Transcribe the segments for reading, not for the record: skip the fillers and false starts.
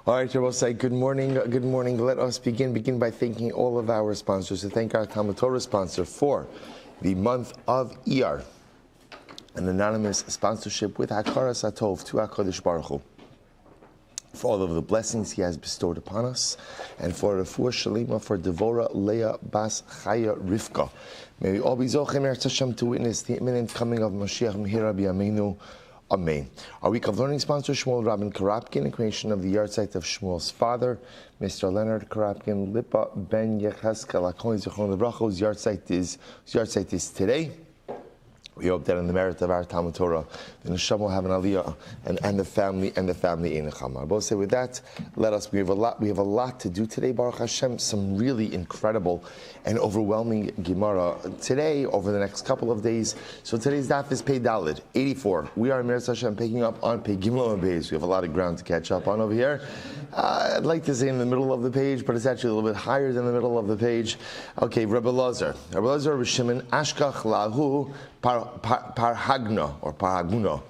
All right, I will say good morning. Good morning. Let us begin by thanking all of our sponsors. To thank our Talmud Torah sponsor for the month of Iyar, an anonymous sponsorship with Hakara Satov to HaKadosh Baruch Hu, for all of the blessings He has bestowed upon us, and for Refuah Shalima for Devora Leah Bas Chaya Rivka. May we all be Zochem Eretz Hashem to witness the imminent coming of Mashiach Mihira B'Yameinu. Amen. Our week of learning sponsor, Shmuel Rabin Karapkin, in creation of the yard site of Shmuel's father, Mr. Leonard Karapkin, Lipa Ben Yecheskel Akoni Zichron Lebracha, whose yard site is today. We hope that in the merit of our Talmud Torah, the Neshama will have an aliyah and the family in Nechama. I will say with that, we have a lot to do today, Baruch Hashem, some really incredible and overwhelming Gemara today, over the next couple of days. So today's daf is Pei Daled, 84. We are in Meretz Hashem picking up on Pei Gimel and Beis. We have a lot of ground to catch up on over here. I'd like to say in the middle of the page, but it's actually a little bit higher than the middle of the page. Okay, Rabbi Lazar, Shimon, Ashkach Lahu, Parhagna or Parhaguna.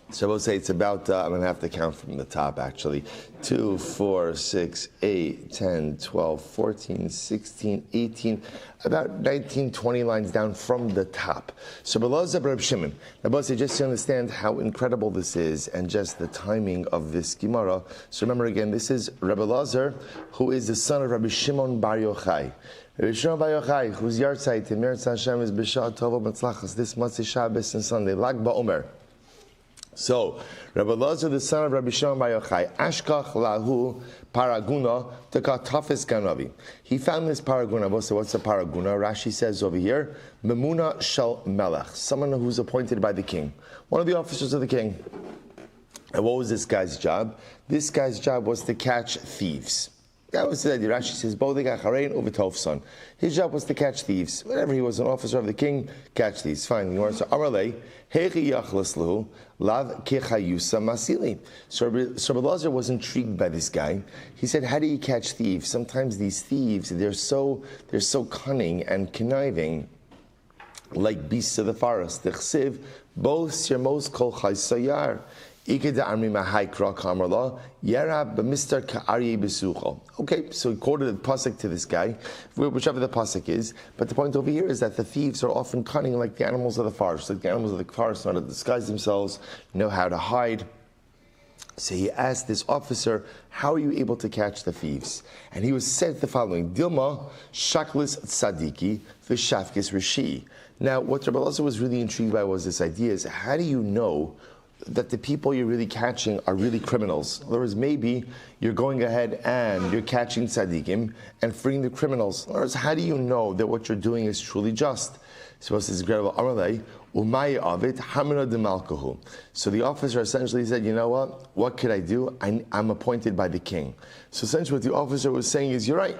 So I will say it's about, I'm going to have to count from the top actually. 2, 4, 6, 8, 10, 12, 14, 16, 18, about 19, 20 lines down from the top. So Rabbi Shimon. Now, just to understand how incredible this is and just the timing of this Gemara. So remember again, this is Rabbi Lazar, who is the son of Rabbi Shimon Bar Yochai. Rabbi Shimon Bar Yochai, whose yard site in Meretz Hashem is B'Shah Tova Matzlachas, this Motzei Shabbos and Sunday, Lag BaOmer. So, Rabbi Lazar, the son of Rabbi Shimon Bar Yochai, Ashkach Lahu Paraguna Tekatafis Ganavi. He found this Paraguna. So what's a Paraguna? Rashi says over here, Memuna Shel Melech, someone who's appointed by the king, one of the officers of the king. And what was this guy's job? This guy's job was to catch thieves. That was the idea. Rashi says, son. His job was to catch thieves. Whenever he was an officer of the king, catch thieves. Fine. So Rabbi Lazar was intrigued by this guy. He said, how do you catch thieves? Sometimes these thieves, they're so cunning and conniving, like beasts of the forest. Okay, so he quoted the pasuk to this guy, whichever the pasuk is. But the point over here is that the thieves are often cunning like the animals of the forest. Like the animals of the forest know how to disguise themselves, know how to hide. So he asked this officer, how are you able to catch the thieves? And he was said the following, Dilma shaklis tzadiki v'shafkis rishi. Now, what Rabbi Lazar was really intrigued by was this idea is, how do you know that the people you're really catching are really criminals? In other words, maybe you're going ahead and you're catching tzaddikim and freeing the criminals. In other words, how do you know that what you're doing is truly just? So this is incredible. So the officer essentially said, you know what could I do? I'm appointed by the king. So essentially what the officer was saying is, you're right.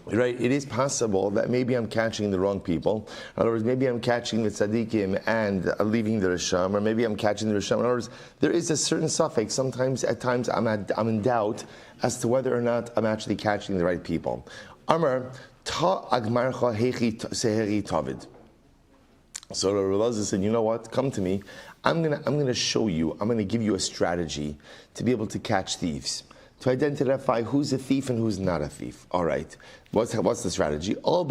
Right, it is possible that maybe I'm catching the wrong people. In other words, maybe I'm catching the tzaddikim and leaving the risham, or maybe I'm catching the risham. In other words, there is a certain suffix. At times, I'm in doubt as to whether or not I'm actually catching the right people. Amar ta agmarcha hechi seheri tavid. So Rabbi Lazar said, you know what? Come to me. I'm gonna show you. I'm gonna give you a strategy to be able to catch thieves, to identify who's a thief and who's not a thief. All right, what's the strategy? Go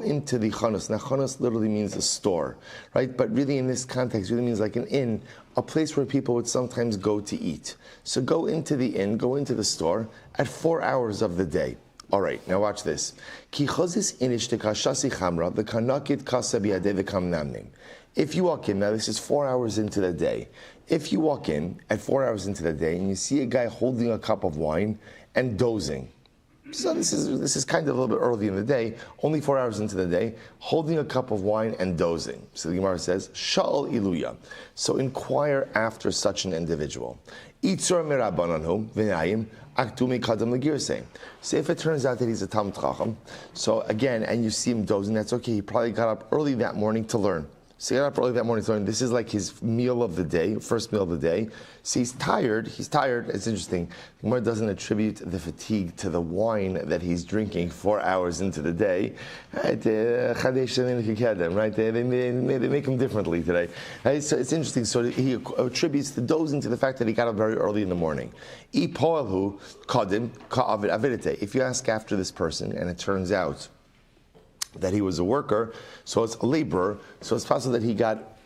into the chanus. Now, chanus literally means a store, right? But really in this context, really means like an inn, a place where people would sometimes go to eat. So go into the inn, go into the store at 4 hours of the day. All right, now watch this. If you walk in, now this is 4 hours into the day. If you walk in at 4 hours into the day and you see a guy holding a cup of wine and dozing, so this is kind of a little bit early in the day, only 4 hours into the day, holding a cup of wine and dozing. So the Gemara says, Sha'al iluya. So inquire after such an individual. Itzur merabananhu v'nayim aktumi kadam l'girsei. So if it turns out that he's a Talmid Chacham, so again, and you see him dozing, that's okay. He probably got up early that morning to learn. So he got up early that morning to learn. This is like his meal of the day, first meal of the day. So he's tired. It's interesting. The Gemara doesn't attribute the fatigue to the wine that he's drinking 4 hours into the day. Right? They make him differently today. Right? So it's interesting. So he attributes the dozing to the fact that he got up very early in the morning. If you ask after this person, and it turns out that he was a worker, so it's a laborer. So it's possible that he got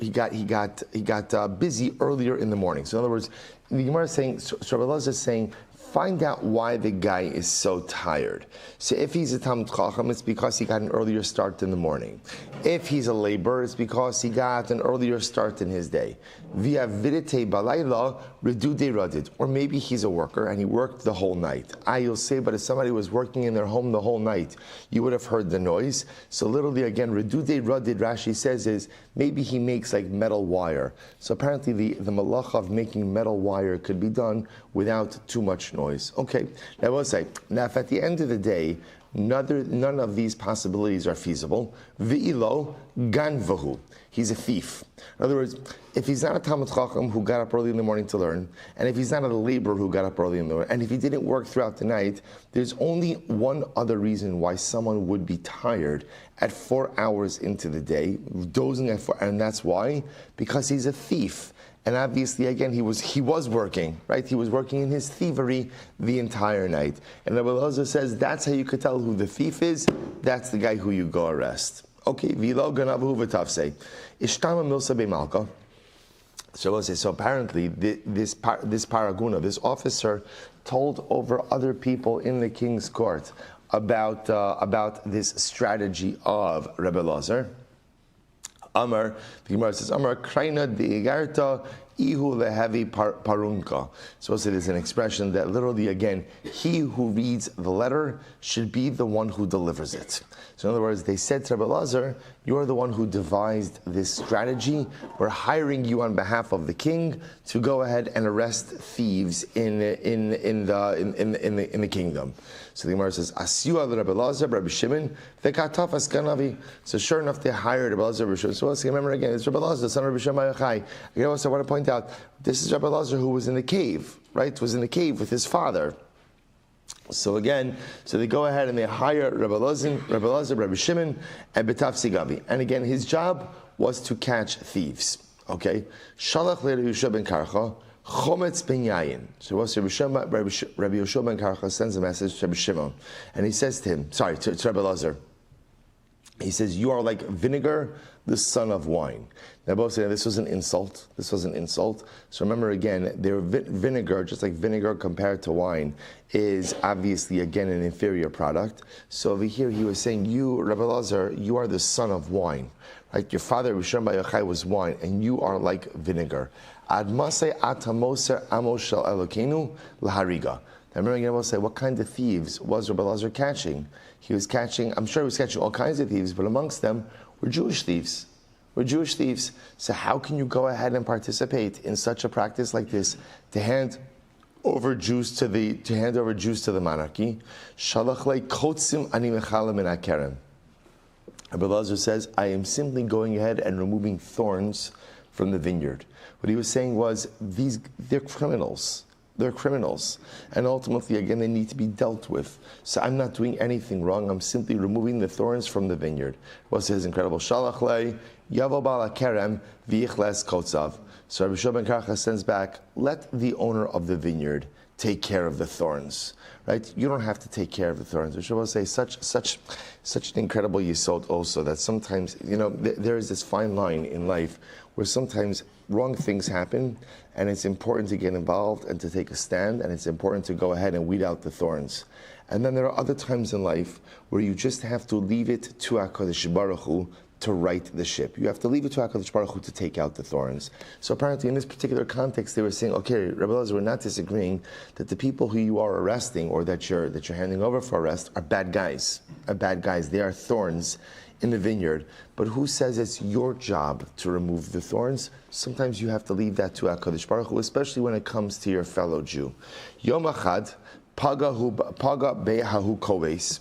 busy earlier in the morning. So in other words, the Gemara is saying, so Rabbi Elazar is saying, find out why the guy is so tired. So if he's a Talmid Chacham, it's because he got an earlier start in the morning. If he's a laborer, it's because he got an earlier start in his day. Via vidite balayla redude radid. Or maybe he's a worker and he worked the whole night. You'll say, but if somebody was working in their home the whole night, you would have heard the noise. So literally again, redude radid, Rashi says, is maybe he makes like metal wire. So apparently the malacha of making metal wire could be done without too much noise. Okay, now I will say, now if at the end of the day, none of these possibilities are feasible, V'ilo ganvahu, he's a thief. In other words, if he's not a Talmid Chacham who got up early in the morning to learn, and if he's not a laborer who got up early in the morning, and if he didn't work throughout the night, there's only one other reason why someone would be tired at 4 hours into the day, dozing at 4, and that's why, because he's a thief. And obviously, again, he was working, right? He was working in his thievery the entire night. And Rabbi Elazar says that's how you could tell who the thief is. That's the guy who you go arrest. Okay, v'lo ganavu v'tavsei. Ishtama milsa bemalka. So apparently, this paraguna, this officer, told over other people in the king's court about this strategy of Rabbi Elazar. Amar, the Gemara says, Amar kraina deigarta ihu lehevi parunka. So there's an expression that literally, again, he who reads the letter should be the one who delivers it. So in other words, they said to Rabbi Elazar, you are the one who devised this strategy. We're hiring you on behalf of the king to go ahead and arrest thieves in the kingdom. So the Gemara says, Asiu al Rabbi Elazar, Rabbi Shimon, vekatafas ganavi. So sure enough, they hired Rabbi Elazar, Rabbi Shimon. So let's remember again, it's Rabbi Elazar, the son of Rabbi Shimon Yochai. Again, also I want to point out, this is Rabbi Elazar who was in the cave, right? Was in the cave with his father. So again, they go ahead and they hire Rabbi Elazar, Rabbi Shimon, and Betafsi Gavi. And again, his job was to catch thieves. Okay? Shalach le Yehoshua ben Karcha, Chometz ben Yayin. So Rabbi Yehoshua ben Karcha sends a message to Rabbi Shimon. And he says to him, to Rabbi Elazar, he says, you are like vinegar, the son of wine. Now both say this was an insult. So remember again, vinegar, just like vinegar compared to wine, is obviously again an inferior product. So over here he was saying, you, Rabbi Elazar, you are the son of wine. Right? Your father, Rabbi Shimon Yochai, was wine, and you are like vinegar. Ad maseh atamoser amos shel Elokeinu lahariga. Now remember again, I will say, what kind of thieves was Rabbi Elazar catching? I'm sure he was catching all kinds of thieves, but amongst them were Jewish thieves. So how can you go ahead and participate in such a practice like this, to hand over Jews to the monarchy? Shalach le kotzim ani mechalim min hakerem. Rabbi Elazar says, I am simply going ahead and removing thorns from the vineyard. What he was saying was, they're criminals. And ultimately, again, they need to be dealt with. So I'm not doing anything wrong. I'm simply removing the thorns from the vineyard. What's his incredible? Shalach le yavo bala kerem v'ichles kotzav. So Rabbi Shimon ben Karcha sends back, let the owner of the vineyard take care of the thorns. Right? You don't have to take care of the thorns. Rabbi Shimon will say such an incredible yesod also, that sometimes, there is this fine line in life where sometimes wrong things happen, and it's important to get involved and to take a stand, and it's important to go ahead and weed out the thorns. And then there are other times in life where you just have to leave it to HaKadosh Baruch Hu to right the ship. You have to leave it to HaKadosh Baruch Hu to take out the thorns. So apparently in this particular context, they were saying, okay, Rabbi Elazar, we're not disagreeing that the people who you are arresting or that you're handing over for arrest are bad guys. They are thorns in the vineyard. But who says it's your job to remove the thorns? Sometimes you have to leave that to HaKadosh Baruch Hu, especially when it comes to your fellow Jew. Yom Achad, paga be'ahu koves.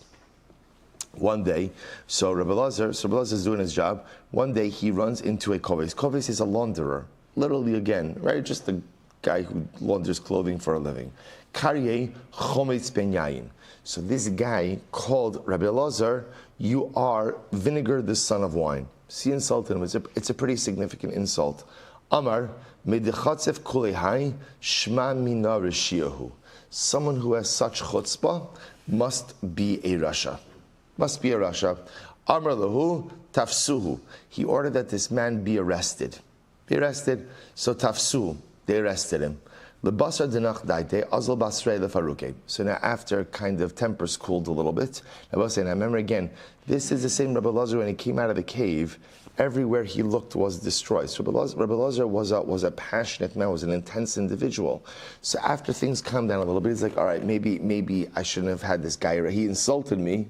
One day, so Rabbi Lazar is doing his job. One day he runs into a koves. Koves is a launderer, literally again, right? Just a guy who launders clothing for a living. Karyeh chometz ben yayin. So this guy called Rabbi Lazar, you are vinegar, the son of wine. So he insulted him. It's a pretty significant insult. Amar medichatzev kulehai shma mina reshiyahu. Someone who has such chutzpah must be a rasha. Must be a rasha. Amar lahu tafsuhu. He ordered that this man be arrested. Be arrested. So tafsu, they arrested him. Lebasar denach daite azal basrei lefaruke. So now after kind of tempers cooled a little bit, I remember again, this is the same Rabbi Lazar when he came out of the cave. Everywhere he looked was destroyed. So Rabbi Lazar was a passionate man, was an intense individual. So after things calmed down a little bit, he's like, all right, maybe I shouldn't have had this guy. He insulted me,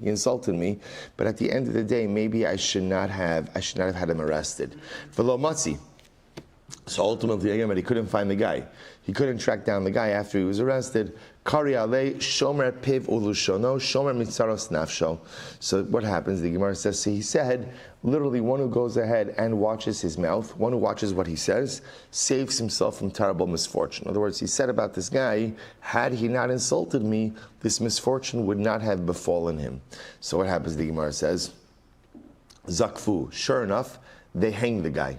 but at the end of the day, maybe I should not have had him arrested. V'lo matzi. So ultimately, again, but he couldn't find the guy. He couldn't track down the guy after he was arrested. Kari alei shomer piv ulushono shomer mitzaros nafsho. So what happens? The Gemara says, so he said, literally, one who goes ahead and watches his mouth, one who watches what he says, saves himself from terrible misfortune. In other words, he said about this guy, had he not insulted me, this misfortune would not have befallen him. So what happens? The Gemara says, zakfu. Sure enough, they hanged the guy.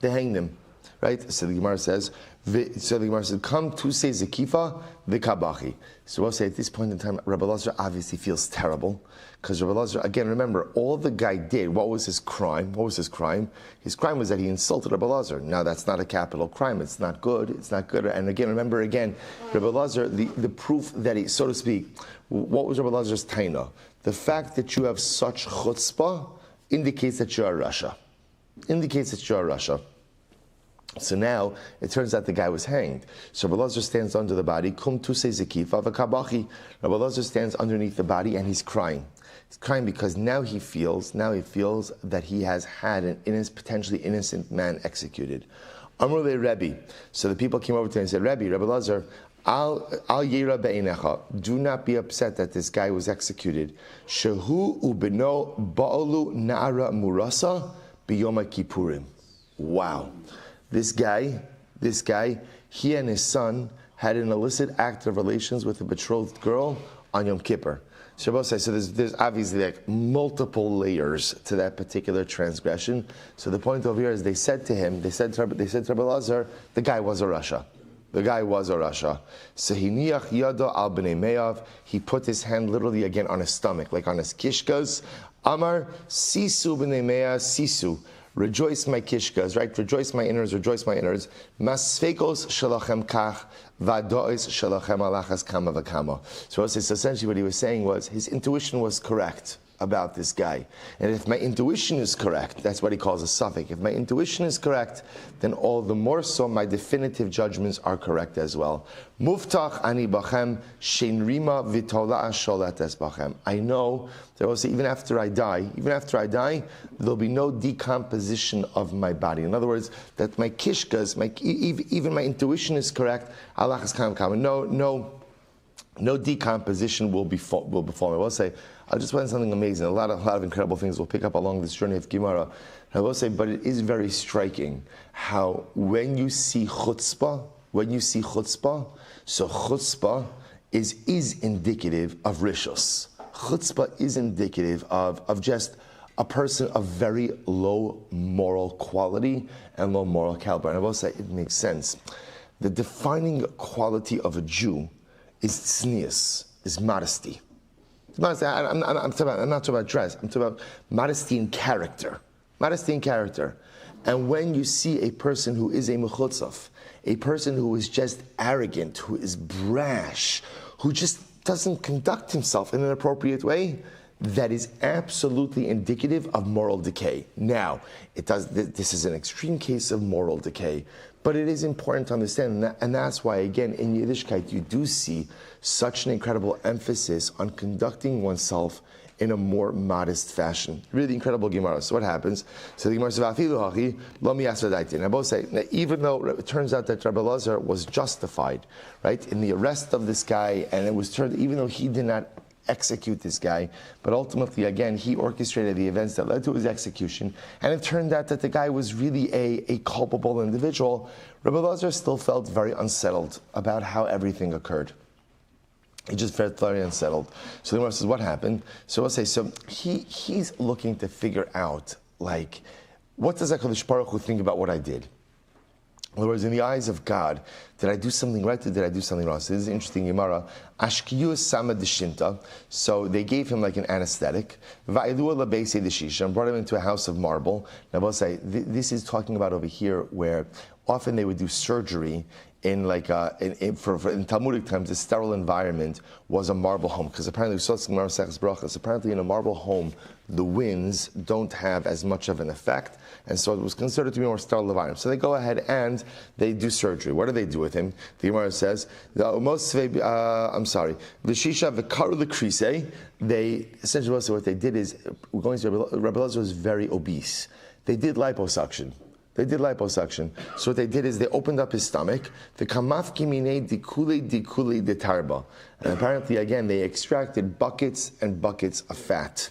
They hanged him. Right? So the Gemara says, come to say Zekifa v'kabachi. So we'll say at this point in time, Rabbi Lazar obviously feels terrible. Because Rabbi Lazar, again, remember, all the guy did, what was his crime? His crime was that he insulted Rabbi Lazar. Now, that's not a capital crime. It's not good. And again, remember, Rabbi Lazar, the proof that he, so to speak, what was Rabbi Lazar's taina? The fact that you have such chutzpah indicates that you're a rasha. So now, it turns out the guy was hanged. So Rabbi Lazar stands under the body, kum tu se zekifa v'kabachi. Rabbi Lazar stands underneath the body and he's crying. He's crying because now he feels that he has had an potentially innocent man executed. Amru le Rebbe. So the people came over to him and said, Rabbi Lazar, al yira be'enecha. Do not be upset that this guy was executed. Shehu ubeno ba'olu na'ara murasa b'yom kippurim. Wow. This guy, he and his son had an illicit act of relations with a betrothed girl on Yom Kippur. So there's obviously like multiple layers to that particular transgression. So the point over here is they said to Rabbi Lazar, the guy was a rasha. So hiniach yado al b'nei meyav. He put his hand literally again on his stomach, like on his kishkas. Amar sisu b'nei meyav sisu. Rejoice my kishkas, right? Rejoice my innards. Masfekos shalachem kach, vadois shalachem alachas kama v'kama. So essentially what he was saying was, his intuition was correct about this guy. And if my intuition is correct, that's what he calls a suffix. If my intuition is correct, then all the more so my definitive judgments are correct as well. Muftach ani bachem, shein rima v'tola sholat es bachem. I know that also even after I die, there'll be no decomposition of my body. In other words, that my kishkas, even my intuition is correct, Allah has come. No decomposition will befall me. I will say, I'll just find something amazing. A lot of incredible things we'll pick up along this journey of Gemara. I will say, but it is very striking how when you see chutzpah, so chutzpah is indicative of rishus. Chutzpah is indicative of just a person of very low moral quality and low moral caliber. And I will say, it makes sense. The defining quality of a Jew is tznius, is modesty. I'm not talking about dress. I'm talking about modesty in character. And when you see a person who is a mechutzaf, a person who is just arrogant, who is brash, who just doesn't conduct himself in an appropriate way, that is absolutely indicative of moral decay. Now, this is an extreme case of moral decay, but it is important to understand, and that's why, again, in Yiddishkeit, you do see such an incredible emphasis on conducting oneself in a more modest fashion. Really incredible Gemara. So what happens? So the Gemara says, and I both say, now, even though it turns out that Rabbi Lazar was justified, right, in the arrest of this guy, and it was turned, even though he did not execute this guy. But ultimately, again, he orchestrated the events that led to his execution. And it turned out that the guy was really a culpable individual. Rabbi Elazar still felt very unsettled about how everything occurred. He just felt very unsettled. So the Gemara says, what happened? So we'll say, so he's looking to figure out, like, what does HaKadosh Baruch Hu think about what I did? In other words, in the eyes of God, did I do something right or did I do something wrong? So this is interesting, Gemara. Ashkiyu sama deshinta. So they gave him like an anesthetic. Va'ilua labeisi deshisha, and brought him into a house of marble. Now, we'll say, this is talking about over here where often they would do surgery in like in Talmudic times, the sterile environment was a marble home, because apparently in a marble home the winds don't have as much of an effect, and so it was considered to be more sterile environment. So they go ahead and they do surgery. What do they do with him? The Gemara says, they essentially what they did is, going to Rabbi Elazar was very obese. They did liposuction. So what they did is they opened up his stomach, the kamaf kimine dikule de tarba. And apparently, again, they extracted buckets and buckets of fat.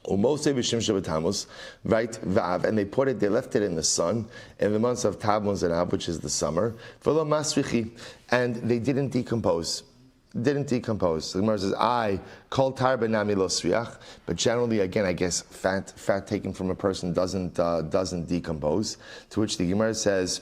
Umose b'shim Tammuz, right? Vav, and they left it in the sun in the months of Tammuz and Av, which is the summer. V'lo masrichi, and they didn't decompose. So the Gemara says, I call tarba nami lo sriach, but generally, again, I guess fat taken from a person doesn't decompose. To which the Gemara says,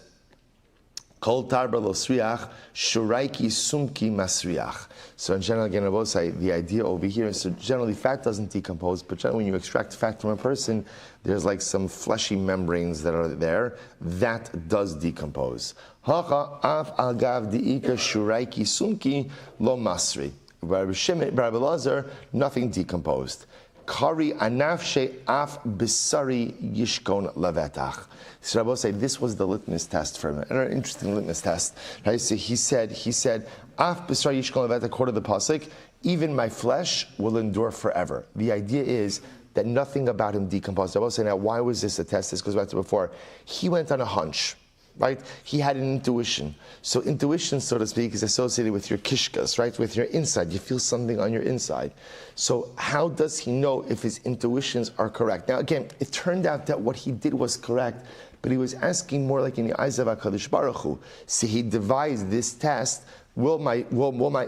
kol tarba lo sriach, shuraiki sumki masriach. So in general, again, I will say the idea over here is, so generally fat doesn't decompose, but generally when you extract fat from a person, there's like some fleshy membranes that are there that does decompose. Hacha af agav diika shuraiki sumki lo masri. Rabbi Elazar, nothing decomposed. Kari anafshe af bisari yishkon lavetach. So Rabbi say this was the litmus test for him. An interesting litmus test. Right? So he said, af bisari yishkon lavetach, according to the pasuk, even my flesh will endure forever. The idea is that nothing about him decomposed. Rabbi say, now why was this a test? This goes back to before. He went on a hunch. Right? He had an intuition. So intuition, so to speak, is associated with your kishkas, right? With your inside. You feel something on your inside. So how does he know if his intuitions are correct? Now again, it turned out that what he did was correct, but he was asking more like in the eyes of HaKadosh Baruch Hu. So he devised this test. Will my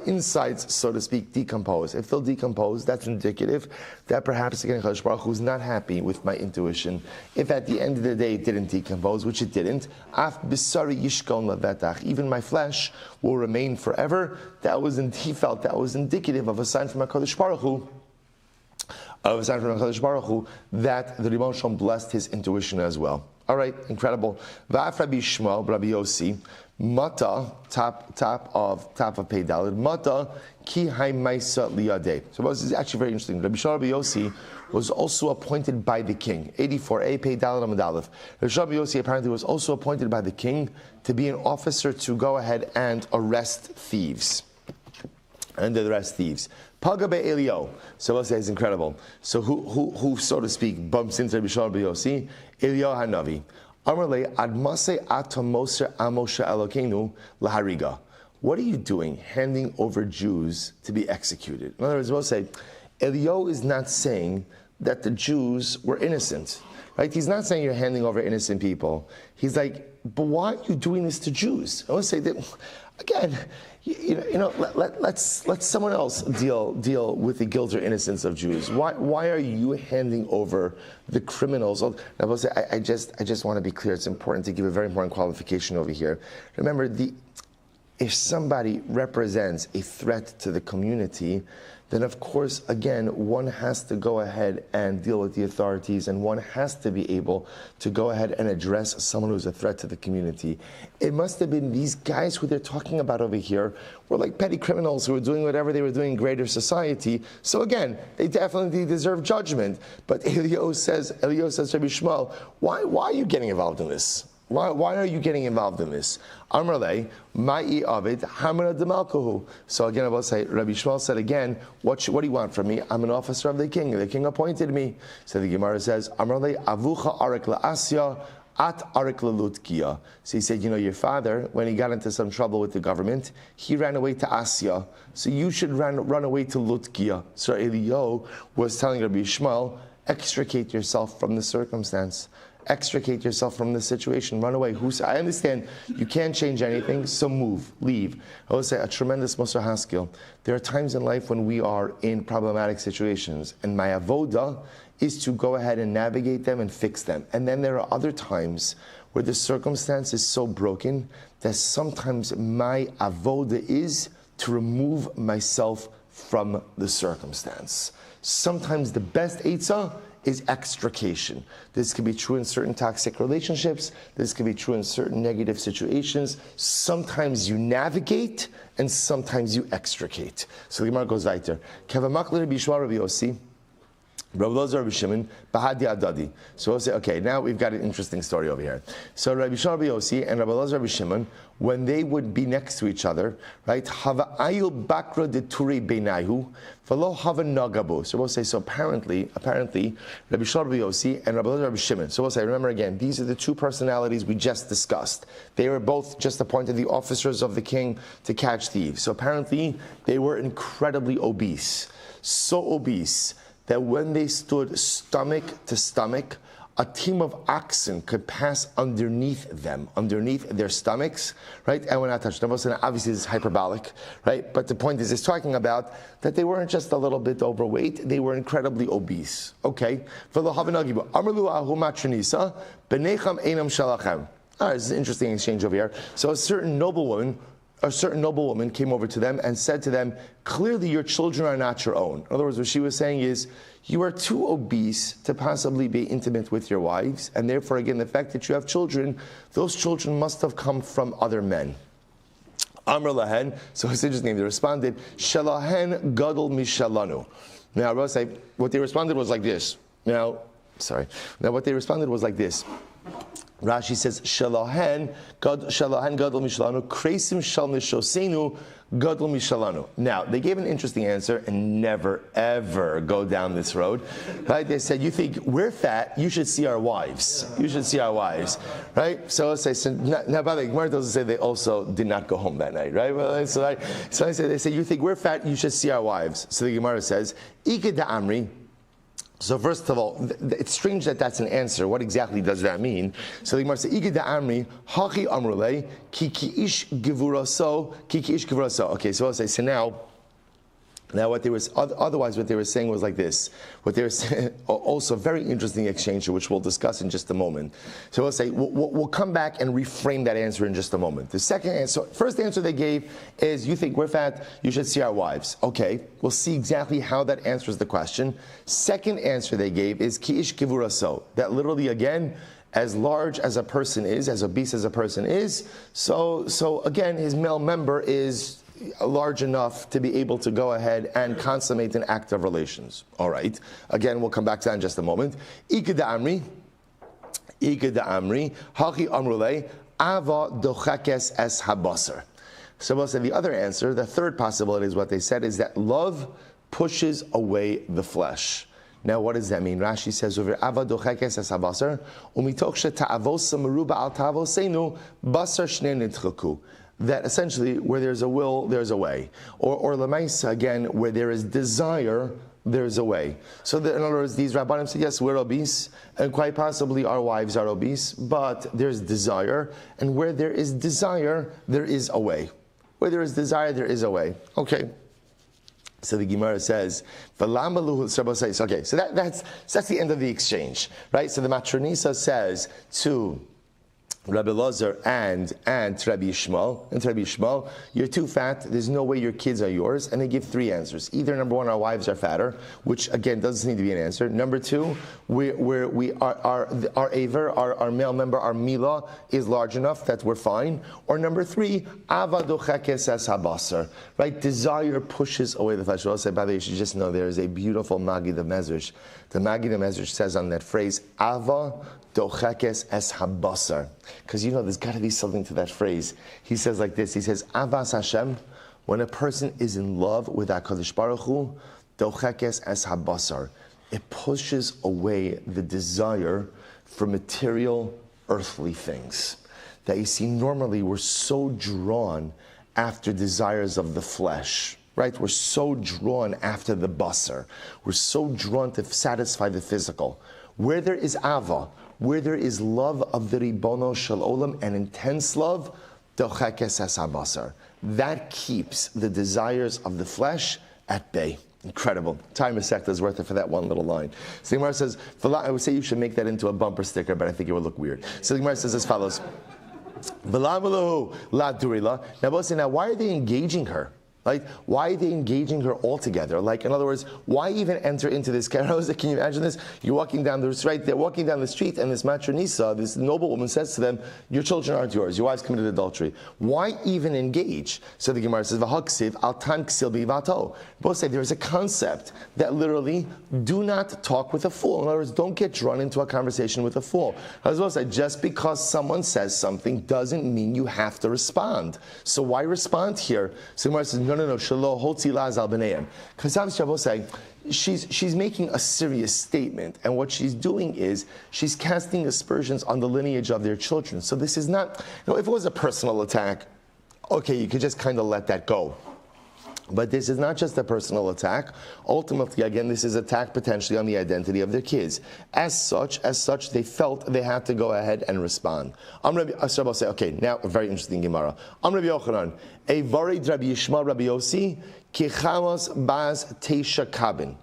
insides, so to speak, decompose? If they'll decompose, that's indicative that perhaps again HaKadosh Baruch Hu is not happy with my intuition. If at the end of the day it didn't decompose, which it didn't, af bisari yishkon lavetach, even my flesh will remain forever. He felt that was indicative of a sign from HaKadosh Baruch Hu. That the Rimon Shalom blessed his intuition as well. All right, incredible. Va'af Rabbi Shmuel, Rabbi Yossi, Mata, top of Pei Daled, Mata ki haimaisa liyadeh. So this is actually very interesting. Rabbi Shmuel Rabbi Yossi was also appointed by the king. 84a Pei Daled Amud Aleph. Rabbi Shmuel Rabbi Yossi apparently was also appointed by the king to be an officer to go ahead and arrest thieves. Paga be'elio. So we'll say it's incredible. So who so to speak bumps into Rabbi Shmuel Rabbi Yossi? Elio Hanavi. Amarle admase atomoser amosha Elokeinu lahariga. What are you doing, handing over Jews to be executed? In other words, we'll say Elio is not saying that the Jews were innocent, right? He's not saying you're handing over innocent people. He's like, but why are you doing this to Jews? I want to say that again. Let's someone else deal with the guilt or innocence of Jews. Why are you handing over the criminals? Now, I will say, I just want to be clear. It's important to give a very important qualification over here. Remember, if somebody represents a threat to the community, then of course, again, one has to go ahead and deal with the authorities, and one has to be able to go ahead and address someone who's a threat to the community. It must have been these guys who they're talking about over here were like petty criminals who were doing whatever they were doing in greater society. So again, they definitely deserve judgment. But Elio says to Rabbi Shmuel, why are you getting involved in this? Why are you getting involved in this? Amrle, ma'i avid hamra demalkahu. So again, I will say, Rabbi Shmuel said again, what do you want from me? I'm an officer of the king. The king appointed me. So the Gemara says, Amrle avucha arek la'asya, At arik lelutkia. So he said, your father, when he got into some trouble with the government, he ran away to Asya. So you should run away to Lutkia. So Eliyahu was telling Rabbi Shmuel, extricate yourself from the circumstance. Extricate yourself from the situation. Run away. I understand you can't change anything, so move, leave. I would say a tremendous Musar Haskell. There are times in life when we are in problematic situations, and my avoda is to go ahead and navigate them and fix them. And then there are other times where the circumstance is so broken that sometimes my avoda is to remove myself from the circumstance. Sometimes the best eitzah is extrication. This can be true in certain toxic relationships. This can be true in certain negative situations. Sometimes you navigate, and sometimes you extricate. So the Gemara goes weiter. Kavamakli Rabbi Shmuel Rabbi Yossi, Rabbi Shimon, Bahadi Adadi. So we'll say, okay, now we've got an interesting story over here. So Rabbi Shmuel Rabbi Yossi and Rabbi Shimon, when they would be next to each other, right? Hava ayu bakra de turi beinayu, velo hava nagabu. So we'll say, so apparently, Rabbi Shmuel Rabbi Yossi and Rabbi Shimon. So we'll say, remember again, these are the two personalities we just discussed. They were both just appointed the officers of the king to catch thieves. So apparently, they were incredibly obese, so obese that when they stood stomach to stomach, a team of oxen could pass underneath them, underneath their stomachs, right? And we're not touching them. Obviously, this is hyperbolic, right? But the point is, it's talking about that they weren't just a little bit overweight, they were incredibly obese. Okay? All right, this is an interesting exchange over here. So a certain noblewoman came over to them and said to them, clearly your children are not your own. In other words, what she was saying is, you are too obese to possibly be intimate with your wives, and therefore, again, the fact that you have children, those children must have come from other men. Amr lahen, so it's interesting, they responded, Shalahen gadol mishalanu. Now, what they responded was like this. Now, what they responded was like this. Rashi says, Shalahen gadol mishalanu, kresim shal nishosenu gadol mishalanu. Now, they gave an interesting answer and never, ever go down this road. Right? They said, you think we're fat, you should see our wives. You should see our wives. Right? So let's say, now by the way, Gemara doesn't say they also did not go home that night. Right? Well, so they say, you think we're fat, you should see our wives. So the Gemara says, Ike da Amri. So first of all, it's strange that that's an answer. What exactly does that mean? So the Gemara says, "Ige da'amri hachi amrulei ki ish gevuraso ki ish gevuraso." Okay, so I'll say so now what they were otherwise what they were saying was like this. What they were saying, also very interesting exchange, which we'll discuss in just a moment. So we'll say we'll come back and reframe that answer in just a moment. The second answer, first answer they gave is, you think we're fat, you should see our wives. Okay, we'll see exactly how that answers the question. Second answer they gave is ki ish gevuraso. That literally again, as large as a person is, as obese as a person is, so again his male member is large enough to be able to go ahead and consummate an act of relations. All right. Again, we'll come back to that in just a moment. Ike da amri, hachi amrulei, ava dochakes es habasar. So we'll say the other answer, the third possibility is what they said, is that love pushes away the flesh. Now, what does that mean? Rashi says over ava dochakes es habasar, umitoch she'ta'avosa meruba al ta'avosenu basar shnei nitchaku. That essentially, where there's a will, there's a way. Or lemaisa, again, where there is desire, there's a way. So in other words, these Rabbanim said, yes, we're obese, and quite possibly our wives are obese, but there's desire, and where there is desire, there is a way. Where there is desire, there is a way. Okay. So the Gemara says, okay, so that's the end of the exchange, right? So the Matronisa says to Rabbi Lazar and Rabbi Shmuel, you're too fat, there's no way your kids are yours, and they give three answers. Either number one, our wives are fatter, which again doesn't need to be an answer. Number two, our aver, our male member, our mila is large enough that we're fine. Or number three, ava dochakes es habasar, right? Desire pushes away the flesh. I'll say, by the way, you should just know there is a beautiful Magid of Medrash. The Magid of Medrash says on that phrase, ava dochakes es habasar. Because there's got to be something to that phrase. He says like this, he says, Avas Hashem, when a person is in love with HaKadosh Baruch Hu, dochakes es habasar. It pushes away the desire for material earthly things. That you see, normally we're so drawn after desires of the flesh, right? We're so drawn after the basar. We're so drawn to satisfy the physical. Where there is ava, where there is love of the Ribono Shel Olam, and intense love, dochekes es habasar. That keeps the desires of the flesh at bay. Incredible. Time Masechta is worth it for that one little line. So the Gemara says, I would say you should make that into a bumper sticker, but I think it would look weird. So the Gemara says as follows. Now, why are they engaging her? Like, why are they engaging her altogether? Like, in other words, why even enter into this? Can you imagine this? You're walking down the street, they're walking down the street, and this matronisa, this noblewoman, says to them, your children aren't yours, your wife's committed adultery. Why even engage? So the Gemara says, V'haksiv al tan ksil bivato. Both say there is a concept that literally, do not talk with a fool. In other words, don't get drawn into a conversation with a fool. As well as just because someone says something doesn't mean you have to respond. So why respond here? So the Gemara says, no, shelo hotzi laz al b'neihem. Because obviously, she's making a serious statement, and what she's doing is she's casting aspersions on the lineage of their children. So this is not, if it was a personal attack, okay, you could just kind of let that go. But this is not just a personal attack. Ultimately, again, this is attack potentially on the identity of their kids. As such, they felt they had to go ahead and respond. So I'll say, okay, now a very interesting Gemara. Rabbi Yochanan, a varid Rabbi Shmuel Rabbi Yossi, kichamos baz teisha kabin.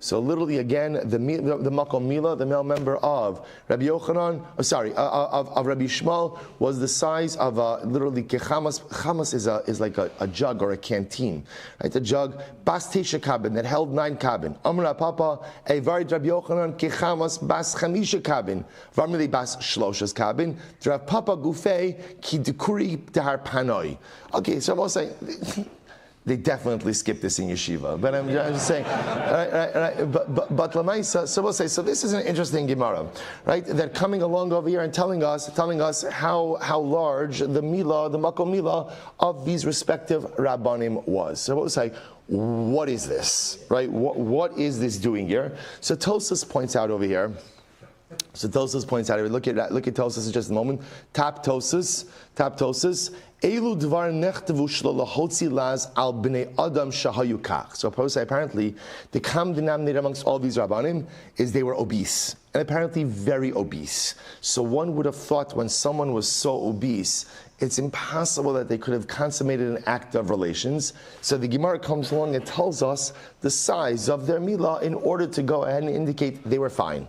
So literally again, the Makom Mila, the male member of Rabbi Yochanan, of Rabbi Shmuel, was the size of literally kechamas. Chamas is like a jug or a canteen, right? A jug, bas teisha kabin, that held 9 kabin. Amra Papa, a varid Rabbi Yochanan, kechamas bas chamisha kabin, varmili bas shloshas kabin, Rav Papa gufei ki dekuri dehar panoi. Okay, so I will say. They definitely skipped this in yeshiva, but I'm just saying, right. But Lamaisa, so we'll say, so this is an interesting Gemara, right? They're coming along over here and telling us how large the Mila, the Makom Mila of these respective Rabbanim was. So we'll say, what is this, right? What is this doing here? So Tosas points out over here. Look at Tosas in just a moment. Tap Tosas. Elu dvar nechtevu shlo lahotzi laz al bnei adam shahayu kach. So apparently, the common denominator amongst all these rabbanim is they were obese, and apparently very obese. So one would have thought when someone was so obese, it's impossible that they could have consummated an act of relations. So the Gemara comes along and tells us the size of their milah in order to go ahead and indicate they were fine.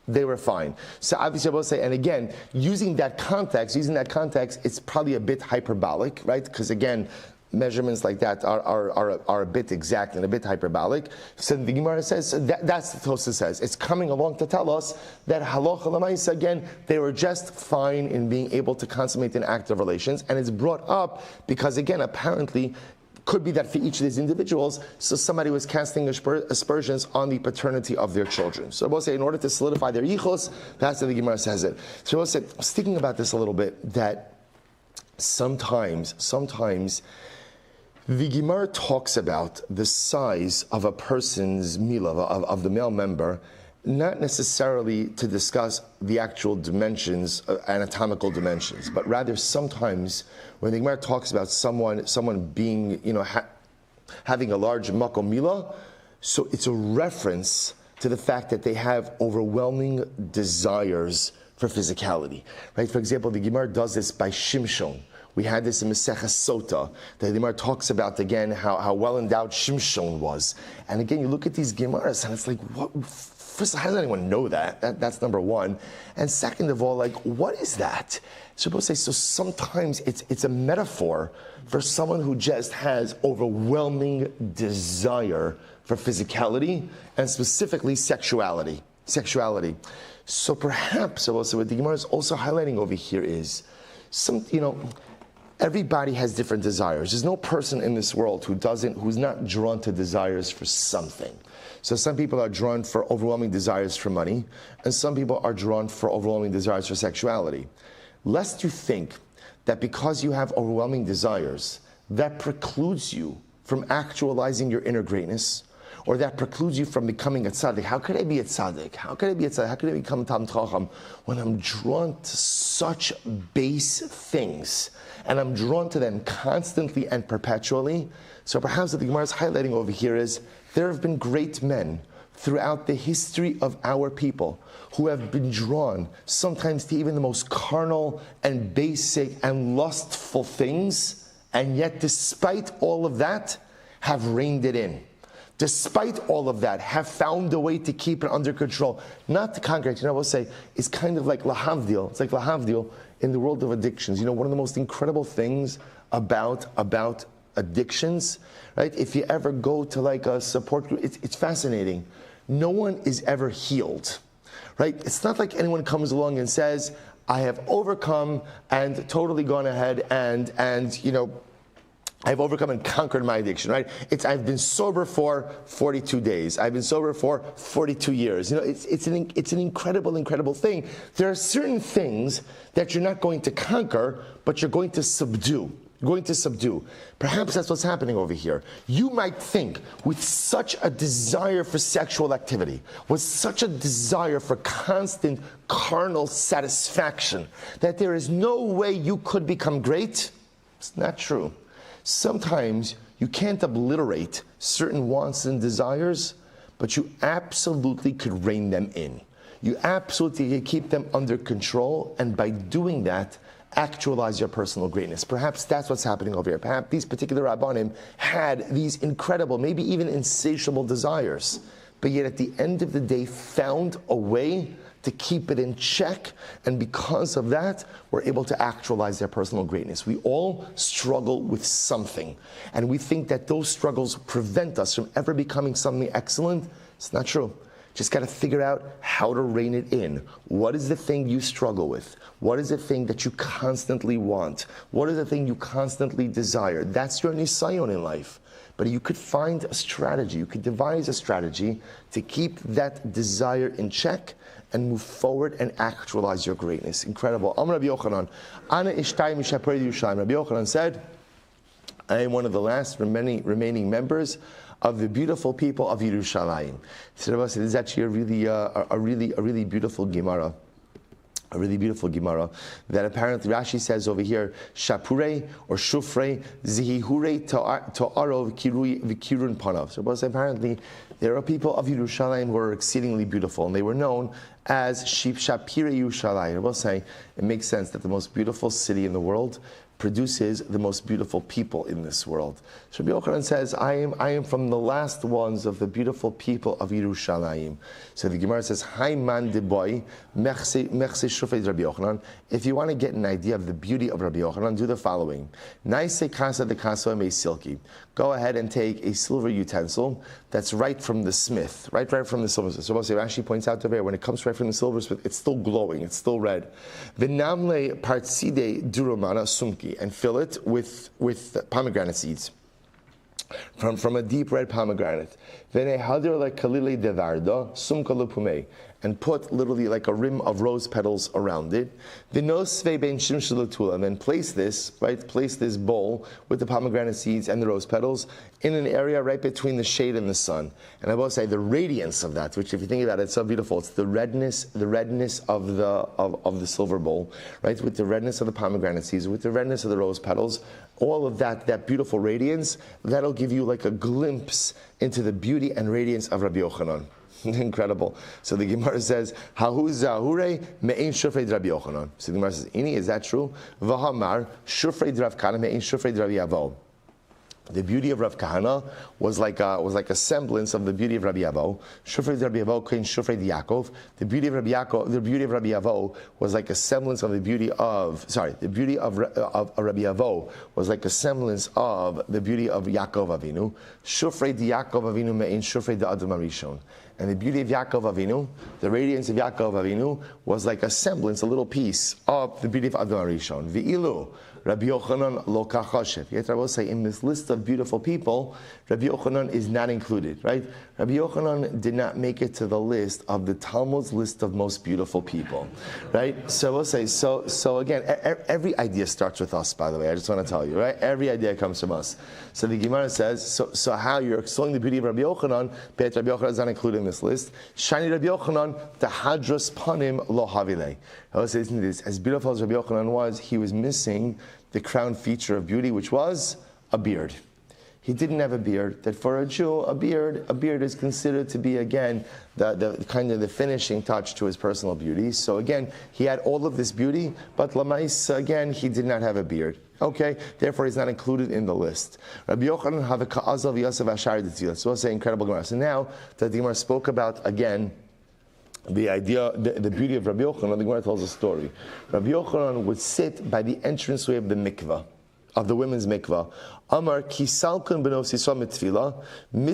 They were fine. So obviously I will say, and again, using that context, it's probably a bit hyperbolic, right? Because again, measurements like that are a bit exact and a bit hyperbolic. So the Gemara says, that's what Tosafos says. It's coming along to tell us that halacha l'maisa, again, they were just fine in being able to consummate an act of relations. And it's brought up because, again, apparently, could be that for each of these individuals, so somebody was casting aspersions on the paternity of their children. So we'll say, in order to solidify their yichus, that's how the Gemara says it. So we'll say, I was thinking about this a little bit, that sometimes the Gemara talks about the size of a person's milah, of the male member, not necessarily to discuss the actual dimensions, anatomical dimensions, but rather sometimes when the Gemara talks about someone being, having a large makom milah, so it's a reference to the fact that they have overwhelming desires for physicality, right? For example, the Gemara does this by Shimshon. We had this in Maseches Sota. The Gemara talks about, again, how well endowed Shimshon was. And again, you look at these Gemaras and it's like, what? First, how does anyone know that? That's number one. And second of all, like, what is that? Supposed to say, so sometimes it's a metaphor for someone who just has overwhelming desire for physicality and specifically sexuality. So perhaps, also what the Gemara is also highlighting over here is everybody has different desires. There's no person in this world who's not drawn to desires for something. So some people are drawn for overwhelming desires for money, and some people are drawn for overwhelming desires for sexuality. Lest you think that because you have overwhelming desires, that precludes you from actualizing your inner greatness, or that precludes you from becoming a tzaddik. How could I be a tzaddik? How could I be a tzaddik? How could I become Talmid Chacham when I'm drawn to such base things, and I'm drawn to them constantly and perpetually? So perhaps what the Gemara is highlighting over here is there have been great men throughout the history of our people who have been drawn sometimes to even the most carnal and basic and lustful things, and yet despite all of that, have reined it in. Despite all of that, have found a way to keep it under control. Not to conquer it. I will say, it's kind of like lahavdil. It's like lahavdil in the world of addictions. One of the most incredible things about addictions, right? If you ever go to like a support group, it's fascinating. No one is ever healed, right? It's not like anyone comes along and says, I have overcome and totally gone ahead and I've overcome and conquered my addiction, right? I've been sober for 42 days. I've been sober for 42 years. It's an incredible thing. There are certain things that you're not going to conquer, but you're going to subdue. Perhaps that's what's happening over here. You might think with such a desire for sexual activity, with such a desire for constant carnal satisfaction, that there is no way you could become great. It's not true. Sometimes you can't obliterate certain wants and desires, but you absolutely could rein them in. You absolutely could keep them under control, and by doing that, actualize your personal greatness. Perhaps that's what's happening over here. Perhaps these particular Rabbanim had these incredible, maybe even insatiable desires, but yet at the end of the day found a way to keep it in check, and because of that, we're able to actualize their personal greatness. We all struggle with something, and we think that those struggles prevent us from ever becoming something excellent. It's not true. Just got to figure out how to rein it in. What is the thing you struggle with? What is the thing that you constantly want? What is the thing you constantly desire? That's your nisayon in life. But you could find a strategy, you could devise a strategy to keep that desire in check and move forward and actualize your greatness. Incredible. Amar Rabbi Yochanan, Ana ishtay mishaper Yerushalayim. Rabbi Yochanan said, I am one of the last remaining members of the beautiful people of Yerushalayim. So this is actually a really beautiful Gemara. A really beautiful Gemara that apparently Rashi says over here, Shapure or Shufre Zihihure Ta'arov Kirun Panav. So apparently there are people of Yerushalayim who are exceedingly beautiful, and they were known as Shapire Yerushalayim. I will say it makes sense that the most beautiful city in the world produces the most beautiful people in this world. So Rabbi Yochanan says, I am from the last ones of the beautiful people of Yerushalayim. So the Gemara says, Hai man de boy, mechse shufei Rabbi Yochanan. If you want to get an idea of the beauty of Rabbi Yochanan, do the following. Naise kasa de kasa me silki. Go ahead and take a silver utensil that's right from the smith, right from the silversmith. So Rashi points out over here, when it comes right from the silversmith, it's still glowing, it's still red. V'namle partside durumana sumki, and fill it with pomegranate seeds from a deep red pomegranate. And put literally like a rim of rose petals around it. And then place this bowl with the pomegranate seeds and the rose petals in an area right between the shade and the sun. And I will say the radiance of that, which if you think about it, it's so beautiful. It's the redness of the silver bowl, right? With the redness of the pomegranate seeds, with the redness of the rose petals, all of that beautiful radiance, that'll give you like a glimpse into the beauty and radiance of Rabbi Yochanan. Incredible. So the Gemara says, Hahu zahure me'ein shufrei Rabbi Yochanan. So the Gemara says, Ini, is that true? V'hamar shufrei Rav Kahana me'ein shufrei Rabbi Yavo. The beauty of Rav Kahana was like a semblance of the beauty of Rabbi Yavo. Shufrei Rabbi Yavo kain shufrei Yaakov. The beauty of Rabbi Yavo was like a semblance of the beauty of Rabbi Yavo was like a semblance of the beauty of Yaakov Avinu. Shufrei Yaakov Avinu me'ein shufrei Adam Arishon. And the beauty of Yaakov Avinu, the radiance of Yaakov Avinu, was like a semblance, a little piece of the beauty of Adam Arishon. V'ilu Rabbi Yochanan lo kachashev. Yet I will say, in this list of beautiful people, Rabbi Yochanan is not included, right? Rabbi Yochanan did not make it to the list of the Talmud's list of most beautiful people, right? So we'll say, so again, every idea starts with us, by the way, I just want to tell you, right? Every idea comes from us. So the Gemara says, so how you're extolling the beauty of Rabbi Yochanan, but Rabbi Yochanan is not included in this list. Shani Rabbi Yochanan, the hadras panim lo havile. I will say this, as beautiful as Rabbi Yochanan was, he was missing the crown feature of beauty, which was a beard. He didn't have a beard. That for a Jew, a beard is considered to be, again, the kind of the finishing touch to his personal beauty. So again, he had all of this beauty, but Lamais, again, he did not have a beard. Okay, therefore he's not included in the list. Rabbi Yochanan have a ka'azav Yosef Ashari D'Tzila. So I'll say incredible Gemara. So now that the Gemara spoke about, again, the idea, the beauty of Rabbi Yochanan, the Gemara tells a story. Rabbi Yochanan would sit by the entranceway of the mikvah, of the women's mikvah. Amar kisalkun benos yisra mitzvila.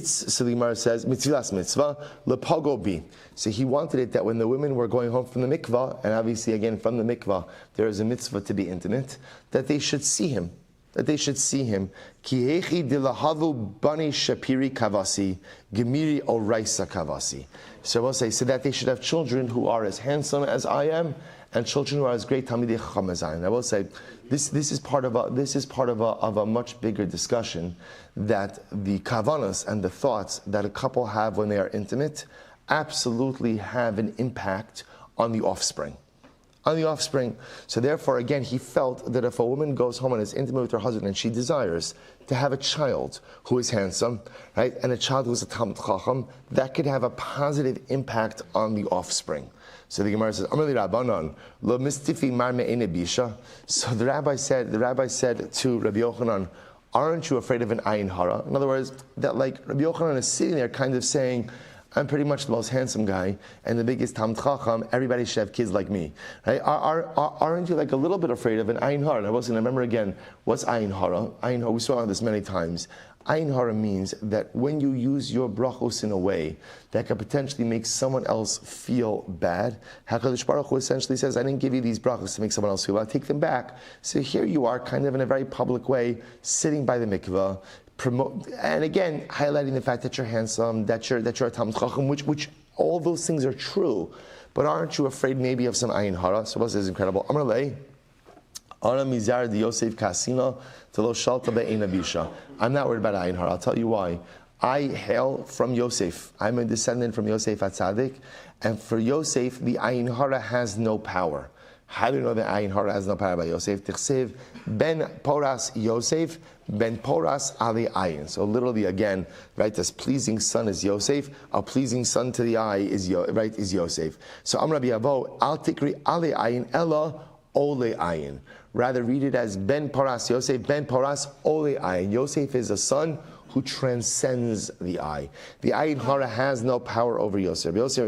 So the Gemara says mitzvilas mitzvah lepago bi. So he wanted it that when the women were going home from the mikvah, and obviously again from the mikvah there is a mitzvah to be intimate, that they should see him. That they should see him. Ki hechi dilahavu bani shapiri kavasi gemiri oraisa kavasi. So I will say, so that they should have children who are as handsome as I am, and children who are as great Talmidei Chacham as I am. I will say, this is part of a much bigger discussion, that the kavanas and the thoughts that a couple have when they are intimate absolutely have an impact on the offspring. So therefore, again, he felt that if a woman goes home and is intimate with her husband and she desires to have a child who is handsome, right, and a child who is a Talmid Chacham, that could have a positive impact on the offspring. So the Gemara says, Amar li Rabbanan, lo mistifi mar me'ene bisha. So the rabbi said to Rabbi Yochanan, aren't you afraid of an ayin hara? In other words, that like Rabbi Yochanan is sitting there kind of saying, I'm pretty much the most handsome guy and the biggest Talmid Chacham. Everybody should have kids like me. Right? Aren't you like a little bit afraid of an ayin hara? And I was going to remember again, what's ayin hara? Ayin hara, we saw this many times. Ayin hara means that when you use your brachos in a way that could potentially make someone else feel bad, HaKadosh Baruch Hu essentially says, I didn't give you these brachos to make someone else feel bad, take them back. So here you are, kind of in a very public way, sitting by the mikveh, and again, highlighting the fact that you're handsome, that you're a Talmid Chacham, which all those things are true, but aren't you afraid maybe of some ayin hara? So what is incredible? Amar lei, Ara mizar di Yosef kasina telo shalta be'ena bisha. I'm not worried about ayin hara. I'll tell you why. I hail from Yosef. I'm a descendant from Yosef HaTzadik, and for Yosef, the ayin hara has no power. How do you know that ayin hara has no power by Yosef? Tichsev ben poras Yosef, ben poras ali ayin. So literally again, right, this pleasing son is Yosef, a pleasing son to the eye is Yosef. So Am Rabbi Avo, al tikri ali ayin ella ole ayin. Rather read it as ben poras Yosef, ben poras ole ayin. Yosef is a son who transcends the eye. The ayin hara has no power over Yosef. He learns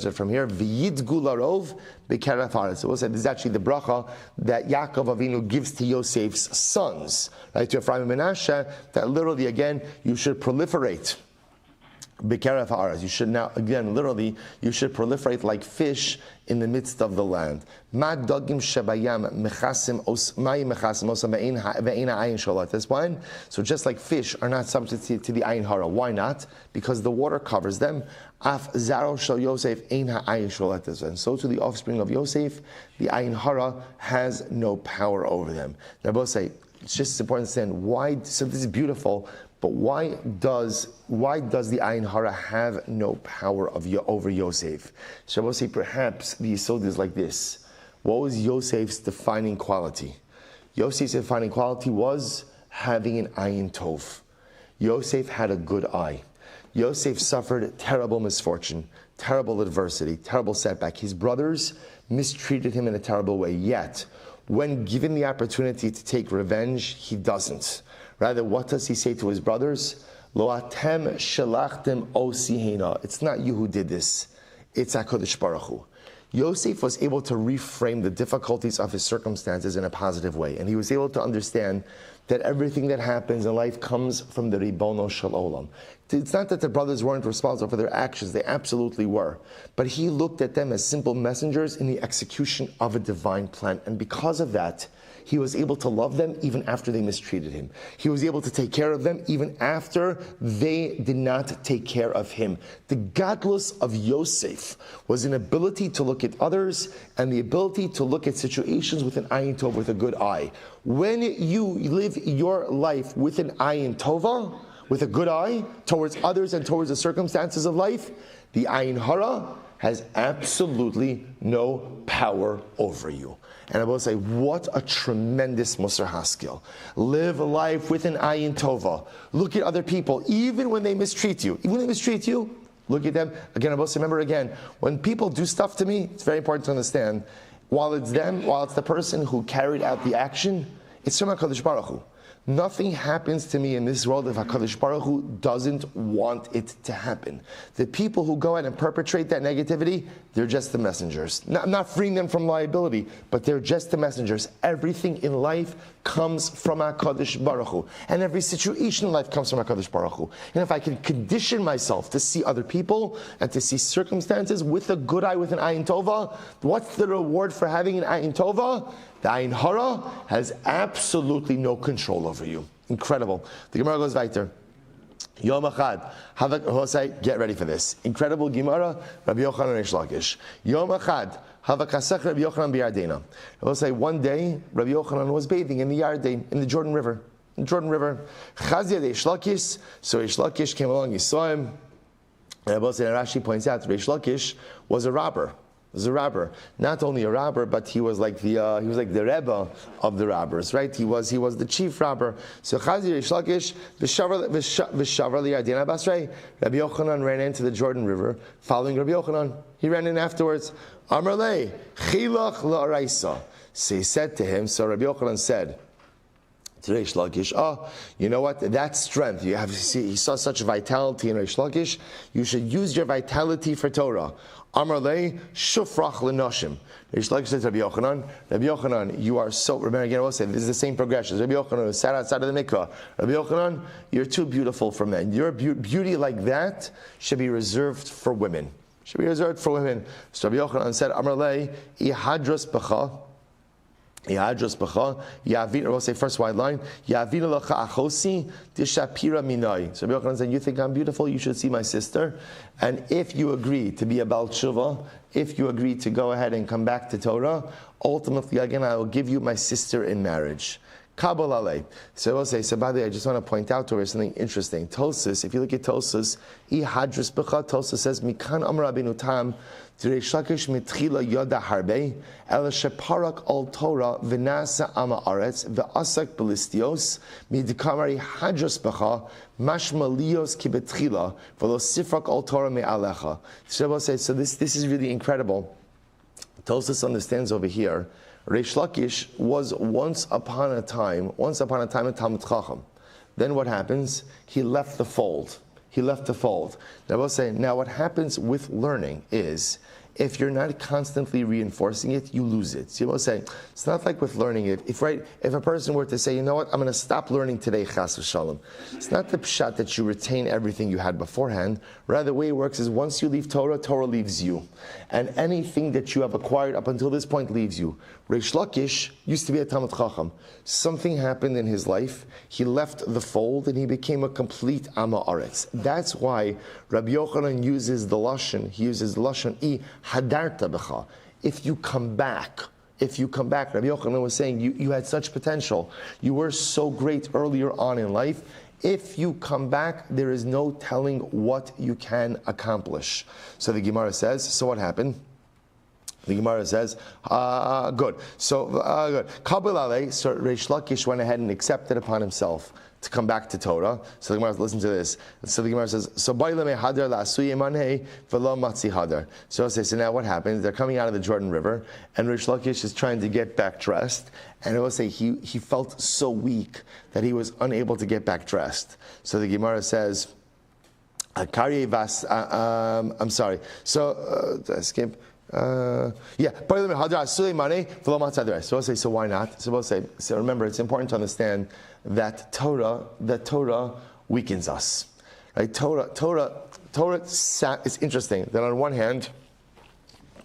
it from here. V'yidgu larov b'keref haaretz. So we'll say this is actually the bracha that Yaakov Avinu gives to Yosef's sons, right? To Ephraim and Menashe, that literally again you should proliferate. B'keref haaretz. You should now, again, literally, you should proliferate like fish in the midst of the land. Mad dogim shebayam mechasim mayim mechasim osam ve'ena ayin sholat. That's why. So just like fish are not subject to the ayin hara. Why not? Because the water covers them. Af zaro shel Yosef ein ha'ayin sholat. And so to the offspring of Yosef, the ayin hara has no power over them. Now both say it's just important to understand why. So this is beautiful. But why does the ayin hara have no power over Yosef? So I will say perhaps the yesod is like this. What was Yosef's defining quality? Yosef's defining quality was having an ayin tov. Yosef had a good eye. Yosef suffered terrible misfortune, terrible adversity, terrible setback. His brothers mistreated him in a terrible way. Yet, when given the opportunity to take revenge, he doesn't. Rather, what does he say to his brothers? Lo atem shalachtem osihena. It's not you who did this. It's HaKadosh Baruch Hu. Yosef was able to reframe the difficulties of his circumstances in a positive way. And he was able to understand that everything that happens in life comes from the Ribono Shel Olam. It's not that the brothers weren't responsible for their actions. They absolutely were. But he looked at them as simple messengers in the execution of a divine plan. And because of that, He was able to love them even after they mistreated him. He was able to take care of them even after they did not take care of him. The gadlus of Yosef was an ability to look at others and the ability to look at situations with an ayin tov, with a good eye. When you live your life with an ayin tova, with a good eye towards others and towards the circumstances of life, the ayin hara has absolutely no power over you. And I will say, what a tremendous Musar Haskell. Live a life with an ayin tova. Look at other people, even when they mistreat you. Even when they mistreat you, look at them. Again, I will say, remember again, when people do stuff to me, it's very important to understand, while it's them, while it's the person who carried out the action, it's from HaKadosh Baruch Hu. Nothing happens to me in this world if HaKadosh Baruch Hu doesn't want it to happen. The people who go out and perpetrate that negativity, they're just the messengers. I'm not freeing them from liability, but they're just the messengers. Everything in life comes from HaKadosh Baruch Hu. And every situation in life comes from HaKadosh Baruch Hu. And if I can condition myself to see other people and to see circumstances with a good eye, with an ayin tova, what's the reward for having an ayin tova? The ayin hara has absolutely no control over you. Incredible. The Gemara goes weiter. Yom Echad, Hosei, get ready for this. Incredible Gemara, Rabbi Yochanan Reish Lakish. Yom Echad, Havakasech Rabbi Yochanan b'Yardena. Hosei, one day, Rabbi Yochanan was bathing in the Yarden, in the Jordan River. Chazia Reish Lakish, so Reish Lakish came along, he saw him. And Rashi points out, Reish Lakish was a robber. Not only a robber, but he was like the Rebbe of the robbers, right? He was the chief robber. So Chazi Reish Lakish v'shavar liyardena basrei. Rabbi Yochanan ran into the Jordan River, following Rabbi Yochanan. He ran in afterwards. Amar lei chilach la'araisa. So he said to him. So Rabbi Yochanan said to Reish Lakish, you know what? That strength you have. He saw such vitality in Reish Lakish. You should use your vitality for Torah. Amar lei shufrach l'noshim. Reish Lakish said to Rabbi Yochanan, you are so. Remember again, I will say this is the same progression. Rabbi Yochanan who sat outside of the mikvah. Rabbi Yochanan, you're too beautiful for men. Your beauty like that should be reserved for women. So Rabbi Yochanan said, Amar lei ihadros b'cha. Yavin, we'll say first wide line. Yavin lacha achosi dishapira minai. So Rabbi Yochanan said, you think I'm beautiful? You should see my sister. And if you agree to be a Baal Tshuva, if you agree to go ahead and come back to Torah, ultimately again I will give you my sister in marriage. Kabbalah. So I will say, so by the way, I just want to point out to her something interesting. Tosas, if you look at Tosas, ihadris b'cha, Tosas says, Mikan Amar Rabbeinu Tam, Reish Lakish mitchila yoda harbe, el sheparak al Torah v'nasa ama aretz v'asak b'listios midkamari hadros b'cha mashma lios kibetchila v'lo sifrak al Torah me'alecha. So I will say, so this is really incredible. Tosas understands over here. Reish Lakish was once upon a time a Talmid Chacham. Then what happens? He left the fold. Now I will say, now what happens with learning is, if you're not constantly reinforcing it, you lose it. So you will say, it's not like with learning it. If a person were to say, you know what, I'm going to stop learning today, chas v'shalom. It's not the pshat that you retain everything you had beforehand. Rather, the way it works is once you leave Torah, Torah leaves you. And anything that you have acquired up until this point leaves you. Reish Lakish used to be a Talmid Chacham. Something happened in his life. He left the fold and he became a complete Amma Aretz. That's why Rabbi Yochanan uses the Lashon. He uses the Lashon I hadarta b'cha. If you come back, Rabbi Yochanan was saying, you had such potential. You were so great earlier on in life. If you come back, there is no telling what you can accomplish. So the Gemara says, so what happened? The Gemara says, good. So, good. Kabbalah, so Reish Lakish went ahead and accepted upon himself to come back to Torah. So the Gemara, listen to this. So the Gemara says, so so now what happens? They're coming out of the Jordan River, and Reish Lakish is trying to get back dressed. And I will say he felt so weak that he was unable to get back dressed. So the Gemara says, I'm sorry. So, skip. So I'll say, so why not? So we'll say, so remember, it's important to understand that Torah weakens us. Right? Torah, it's interesting that on one hand,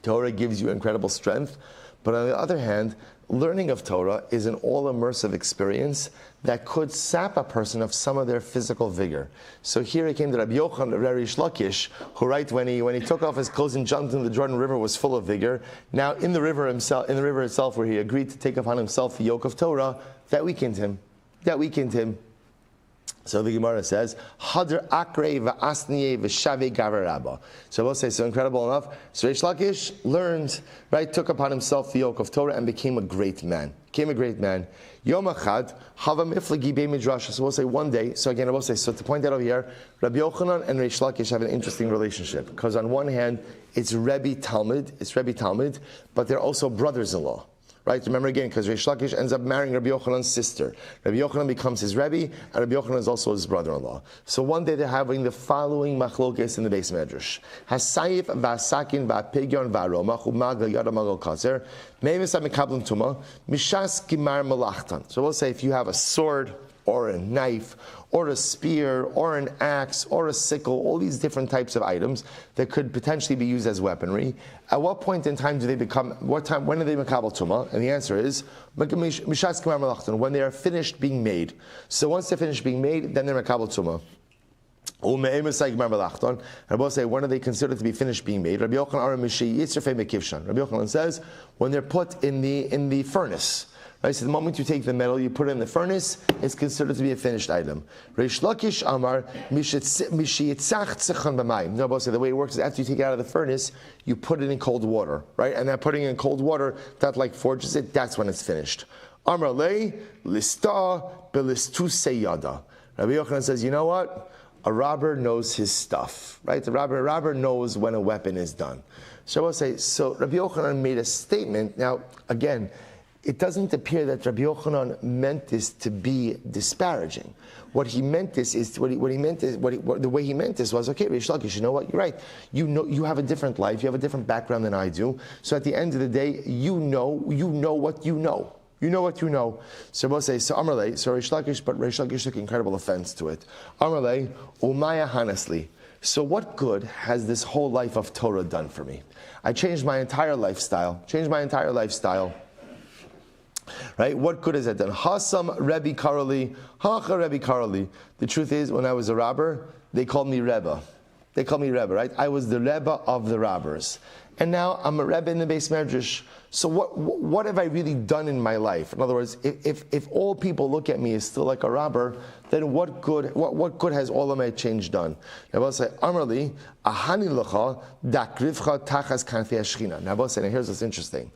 Torah gives you incredible strength, but on the other hand, learning of Torah is an all-immersive experience that could sap a person of some of their physical vigor. So here he came to Rabbi Yochanan, Rabbi Lakish, who when he took off his clothes and jumped into the Jordan River was full of vigor. Now in the river itself, where he agreed to take upon himself the yoke of Torah, that weakened him. So the Gemara says, Hadr Akre v'asniye v'shave gavarabba. So we'll say, so incredible enough. So Reish Lakish learned, took upon himself the yoke of Torah and became a great man. Yom Achad, Hava Miflagi Be Midrash. So we'll say one day, so again I will say, so to point that over here, Rabbi Yochanan and Reish Lakish have an interesting relationship. Because on one hand, it's Rebbe Talmud, but they're also brothers-in-law. Remember again, because Reish Lakish ends up marrying Rabbi Yochanan's sister. Rabbi Yochanan becomes his Rebbe, and Rabbi Yochanan is also his brother-in-law. So one day they're having the following machlokes in the Beis Medrash. Hasayif v'asakin v'apigyon v'aromach u'magal yada magal kaser me'emes ha'mekablim tuma mishas gimar malachtan. So we'll say if you have a sword, or a knife, or a spear, or an axe, or a sickle, all these different types of items that could potentially be used as weaponry. At what point in time do they become, when are they makabel tuma? And the answer is, when they are finished being made. So once they're finished being made, then they're makabel tuma. And we'll say, when are they considered to be finished being made? Rabbi Yochanan says, when they're put in the furnace. So the moment you take the metal, you put it in the furnace, it's considered to be a finished item. Reish Lakish Amar, the way it works is after you take it out of the furnace, you put it in cold water, And that putting it in cold water, that forges it, that's when it's finished. Amar lei, lista, belistu seyada. Rabbi Yochanan says, you know what? A robber knows his stuff, The robber knows when a weapon is done. So I will say, so Rabbi Yochanan made a statement. Now, again, it doesn't appear that Rabbi Yochanan meant this to be disparaging. What he meant this is the way he meant this was, okay, Reish Lakish, you know what? You're right. You have a different life. You have a different background than I do. So at the end of the day, you know what you know. You know what you know. So we'll say, so Amarle, so Reish Lakish, but Reish Lakish took incredible offense to it. Amarle, Umaya Hanasli. So what good has this whole life of Torah done for me? I changed my entire lifestyle. What good has that done? Hasam Rebbe Karoli, Hacha Rebbe Karoli. The truth is, when I was a robber, they called me Rebbe. I was the Rebbe of the robbers. And now I'm a Rebbe in the Beis Medrash. So what have I really done in my life? In other words, if all people look at me as still like a robber, then what good has all of my change done? Now I will say, Amarli, Ahani Lecha, Dakrivcha Tachas Kanfei Ashchina. Now I will say, now here's what's interesting.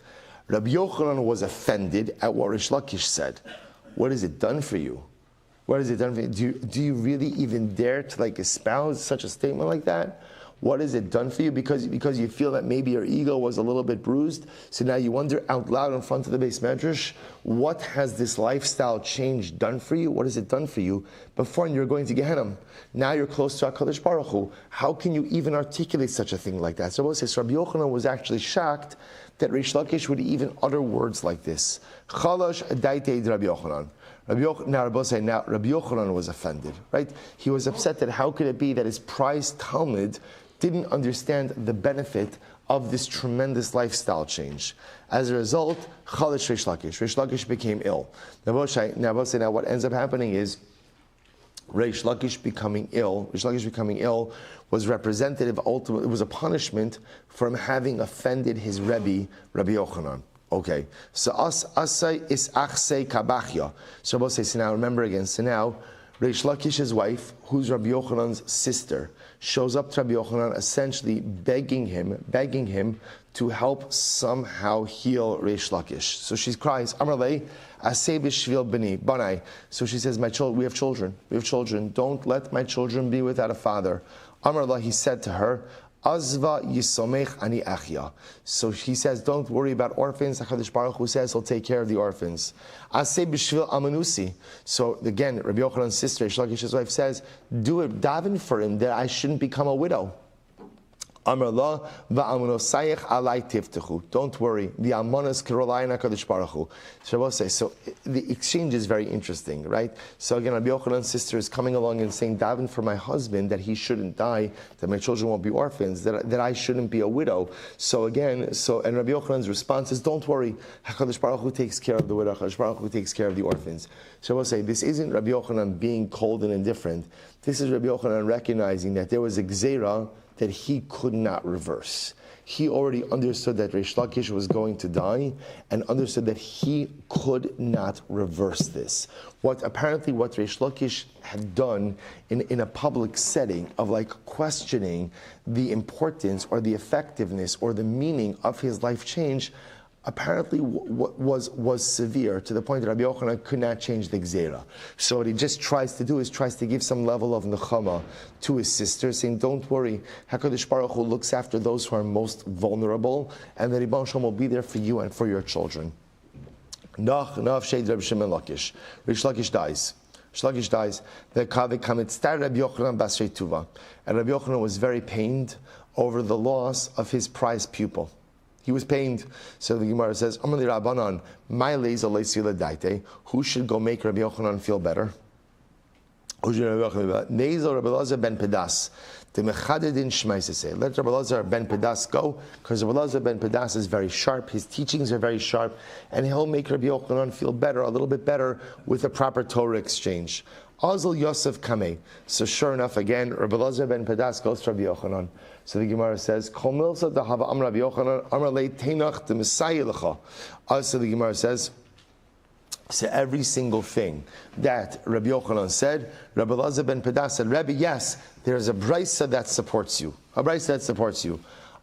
Rabbi Yochanan was offended at what Reish Lakish said. What has it done for you? Do you really even dare to espouse such a statement like that? What has it done for you? Because you feel that maybe your ego was a little bit bruised. So now you wonder out loud in front of the Beis Medrash, what has this lifestyle change done for you? What has it done for you? Before you're going to Gehenna. Now you're close to HaKadosh Baruch Hu. How can you even articulate such a thing like that? So I will say, Rabbi Yochanan was actually shocked that Reish Lakish would even utter words like this. Chalash daitei Rabbi Yochanan. Rabbi Yochanan was offended, He was upset that how could it be that his prized Talmud didn't understand the benefit of this tremendous lifestyle change. As a result, Chalash Reish Lakish became ill. Now what ends up happening is Reish Lakish becoming ill was representative, ultimately, it was a punishment for him having offended his Rebbe, Rabbi Yochanan. Okay, so asay is achsei kabachya. So we'll say, so now remember again, so now Reish Lakish's wife, who's Rabbi Yochanan's sister, shows up to Rabbi Yochanan essentially begging him to help somehow heal Reish Lakish. So she cries, Amarle, asay b'shvil b'ni, banai. So she says, we have children. Don't let my children be without a father. Amarla, he said to her, Azva yisomech ani achya. So he says, don't worry about orphans. HaKadosh Baruch Hu says he'll take care of the orphans. Aseh b'shvil amanusi. So again, Rabbi Yochanan's sister, Reish Lakish's wife, says, do it, daven for him that I shouldn't become a widow. Amar la va'amunosayich alai tiftechu. Don't worry. The almanas kirolayna kadosh baruch hu. So I will say, so the exchange is very interesting, right? So again, Rabbi Yochanan's sister is coming along and saying, daven for my husband that he shouldn't die, that my children won't be orphans, that I shouldn't be a widow. So again, and Rabbi Yochanan's response is, don't worry. HaKadosh Baruch Hu takes care of the widow. HaKadosh Baruch Hu takes care of the orphans. So I will say, this isn't Rabbi Yochanan being cold and indifferent. This is Rabbi Yochanan recognizing that there was a gzeira that he could not reverse. He already understood that Reish Lakish was going to die and understood that he could not reverse this. Apparently what Reish Lakish had done in a public setting of like questioning the importance or the effectiveness or the meaning of his life change apparently was severe to the point that Rabbi Yochanan could not change the gzeira. So what he just tries to do is tries to give some level of nechama to his sister, saying, don't worry, HaKadosh Baruch Hu looks after those who are most vulnerable, and the Ribbon Shalom will be there for you and for your children. Nach Shed Rabbi Shimon Lakish. Rish Lakish dies. Rish Lakish dies. The Kametztar Rabbi Yochanan Basrei Tuva. And Rabbi Yochanan was very pained over the loss of his prized pupil. He was pained. So the Gemara says, Amar li Rabbanan, my leiza leisila daite. Who should go make Rabbi Yochanan feel better? Neizel Rabbi Elazar ben Pedas. Let Rabbi Elazar ben Pedas go, because Rabbi Elazar ben Pedas is very sharp. His teachings are very sharp, and he'll make Rabbi Yochanan feel better, a little bit better, with a proper Torah exchange. Azal Yosef Kameh. So sure enough, again, Rabbi Elazar ben Pedas goes to Rabbi Yochanan. So the Gemara says, Kol milsa dahava am Rabbi Yochanan amar lei teinach the Messiah lecha. Also the Gemara says, so every single thing that Rabbi Yochanan said, Rabbi Elazar ben Pedas said, Rabbi, yes, there's a brisa that supports you. A brisa that supports you.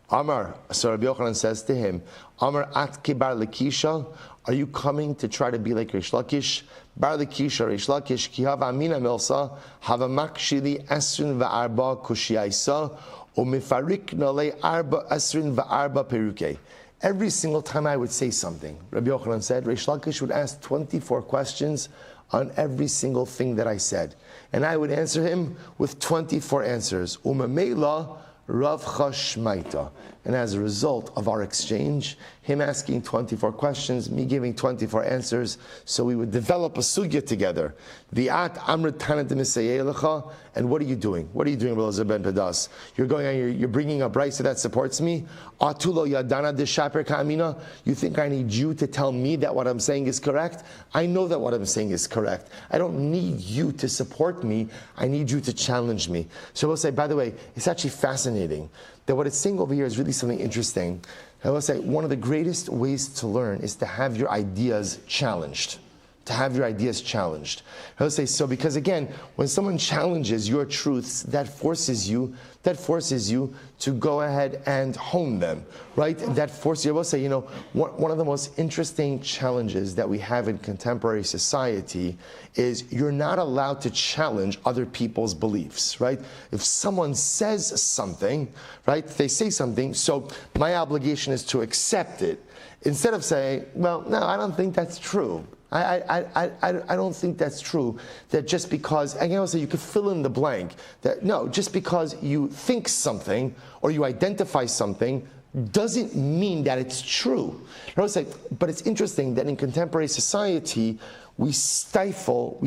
Amar, so Rabbi Yochanan says to him, Amar at ki bar Lakisha, are you coming to try to be like Reish Lakish? Bar Lakisha, Reish Lakish, ki hava amina milsa, hava makshili esrin va'arba kushiyaisa, umifarik nale arba esrin va'arba peruke. Every single time I would say something, Rabbi Yochanan said, Reish Lakish would ask 24 questions on every single thing that I said. And I would answer him with 24 answers. Umamela Rav Chashmaita. And as a result of our exchange, him asking 24 questions, me giving 24 answers, so we would develop a sugya together. Vi'at amrit tanat misayelecha. And what are you doing? What are you doing, Elazar ben Pedas? You're going on, you're bringing a brisa that supports me. Atulo yadana deshaper ka'amina. You think I need you to tell me that what I'm saying is correct? I know that what I'm saying is correct. I don't need you to support me. I need you to challenge me. So we'll say, by the way, it's actually fascinating that what it's saying over here is really something interesting. I will say one of the greatest ways to learn is to have your ideas challenged. To have your ideas challenged. I will say so because again, when someone challenges your truths, that forces you to go ahead and hone them, right? That forces you. I will say, one of the most interesting challenges that we have in contemporary society is you're not allowed to challenge other people's beliefs, right? If someone says something, right, they say something, so my obligation is to accept it. Instead of saying, well, no, I don't think that's true. I don't think that's true. That just because, and I will say you could fill in the blank. That no, just because you think something or you identify something doesn't mean that it's true. I will say, but it's interesting that in contemporary society we stifle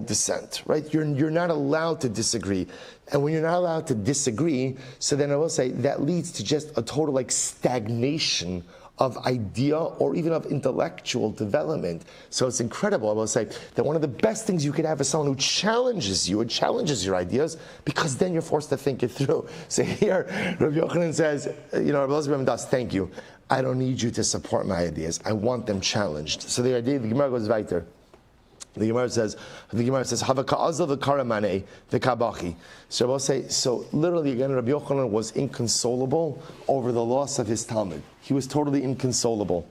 dissent, right? You're not allowed to disagree. And when you're not allowed to disagree, so then I will say that leads to just a total stagnation of idea or even of intellectual development. So it's incredible, I will say, that one of the best things you could have is someone who challenges you and challenges your ideas, because then you're forced to think it through. So here, Rabbi Yochanan says, Rabbi Elazar ben Pedas, thank you. I don't need you to support my ideas. I want them challenged. So the idea, the Gemara goes weiter. The Gemara says, "Hava ka'azal v'karamane v'kabachi." So I will say, so literally again, Rabbi Yochanan was inconsolable over the loss of his Talmud. He was totally inconsolable.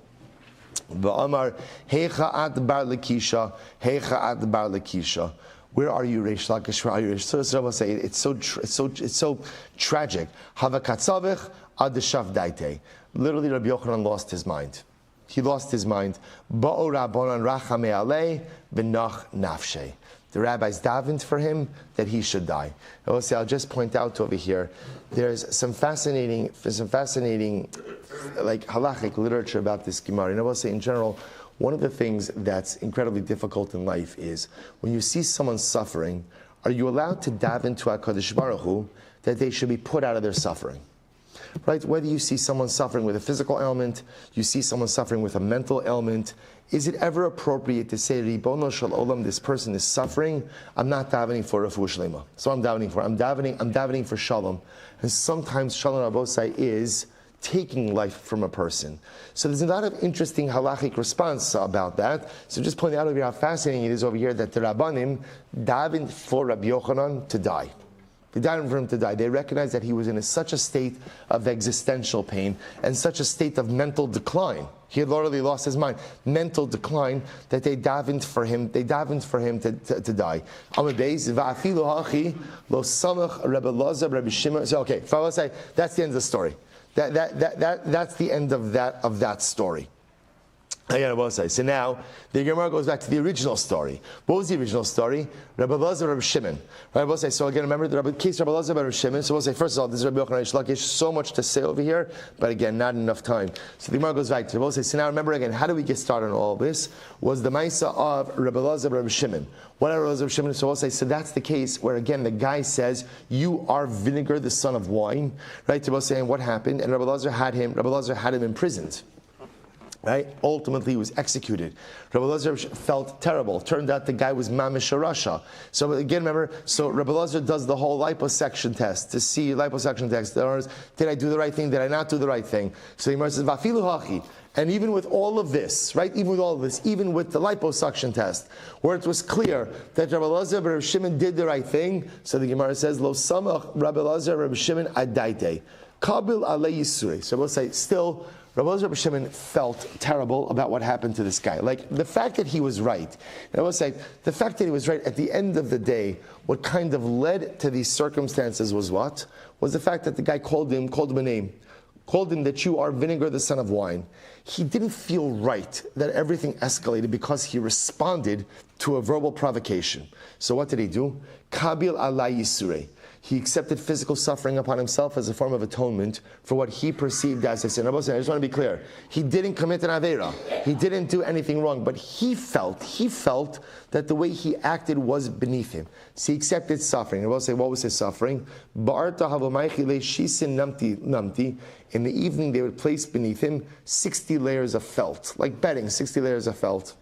V'amar heicha ad bar Lakisha, heicha ad bar Lakisha. Where are you, Reish Lakish? Where are you, Reish? So I will say, it's so tragic. Hava katzavich ad shav daite. Literally, Rabbi Yochanan lost his mind. He lost his mind. Ba'o rabbanan rachamei alei v'nach nafshei. The rabbis davened for him that he should die. I'll just point out over here, there's some fascinating like halachic literature about this Gemara. And I will say in general, one of the things that's incredibly difficult in life is when you see someone suffering, are you allowed to daven to HaKadosh Baruch Hu that they should be put out of their suffering? Right? Whether you see someone suffering with a physical ailment, you see someone suffering with a mental ailment, is it ever appropriate to say, Ribono Shel Olam, this person is suffering, I'm not davening for refuah shlema. So I'm davening for shalom. And sometimes shalom Rabosai is taking life from a person. So there's a lot of interesting halachic response about that. So just pointing out over here how fascinating it is over here that the Rabbanim davened for Rabbi Yochanan to die. They died for him to die. They recognized that he was in such a state of existential pain and such a state of mental decline. He had literally lost his mind. Mental decline, that they davened for him. They davened for him to die. So okay, if I will say, that's the end of the story. That's the end of that story. Again, I will say. So now the Gemara goes back to the original story. What was the original story? Rabbi Elazar, Rabbi Shimon. Right? I will say. So again, remember the case Rabbi Elazar, Rabbi Shimon. So we'll say first of all, this is Rabbi Yochanan Reish Lakish. So much to say over here, but again, not enough time. So the Gemara goes back to. We'll say. So now remember again, how do we get started on all this? Was the Maisa of Rabbi Elazar, Rabbi Shimon. What Rabbi Elazar, Rabbi Shimon? So we'll say. So that's the case where again the guy says, "You are vinegar, the son of wine." Right? So we'll say, and what happened? And Rabbi Elazar had him imprisoned. Right? Ultimately, he was executed. Rabbi Elazar felt terrible. Turned out the guy was mamish rasha. So again, remember, so Rabbi Elazar does the whole liposuction test to see liposuction test. Did I do the right thing? Did I not do the right thing? So the Gemara says, "Vafilu hachi." And even with all of this, right? Even with the liposuction test, where it was clear that Rabbi Elazar and Rabbi Shimon did the right thing, so the Gemara says, "Lo samach Rabbi Elazar Rabbi Shimon adaite kabil alei yisrei." So we'll say still. Rabbi Elazar Rabbi Shimon felt terrible about what happened to this guy. Like the fact that he was right. And I will say, the fact that he was right at the end of the day, what kind of led to these circumstances was what? Was the fact that the guy called him a name. Called him that you are vinegar, the son of wine. He didn't feel right that everything escalated because he responded to a verbal provocation. So what did he do? Kabil ala yisrei. He accepted physical suffering upon himself as a form of atonement for what he perceived as a sin. I just want to be clear. He didn't commit an avera. He didn't do anything wrong, but he felt that the way he acted was beneath him. So he accepted suffering. I will say, what was his suffering? In the evening, they would place beneath him 60 layers of felt, like bedding, 60 layers of felt.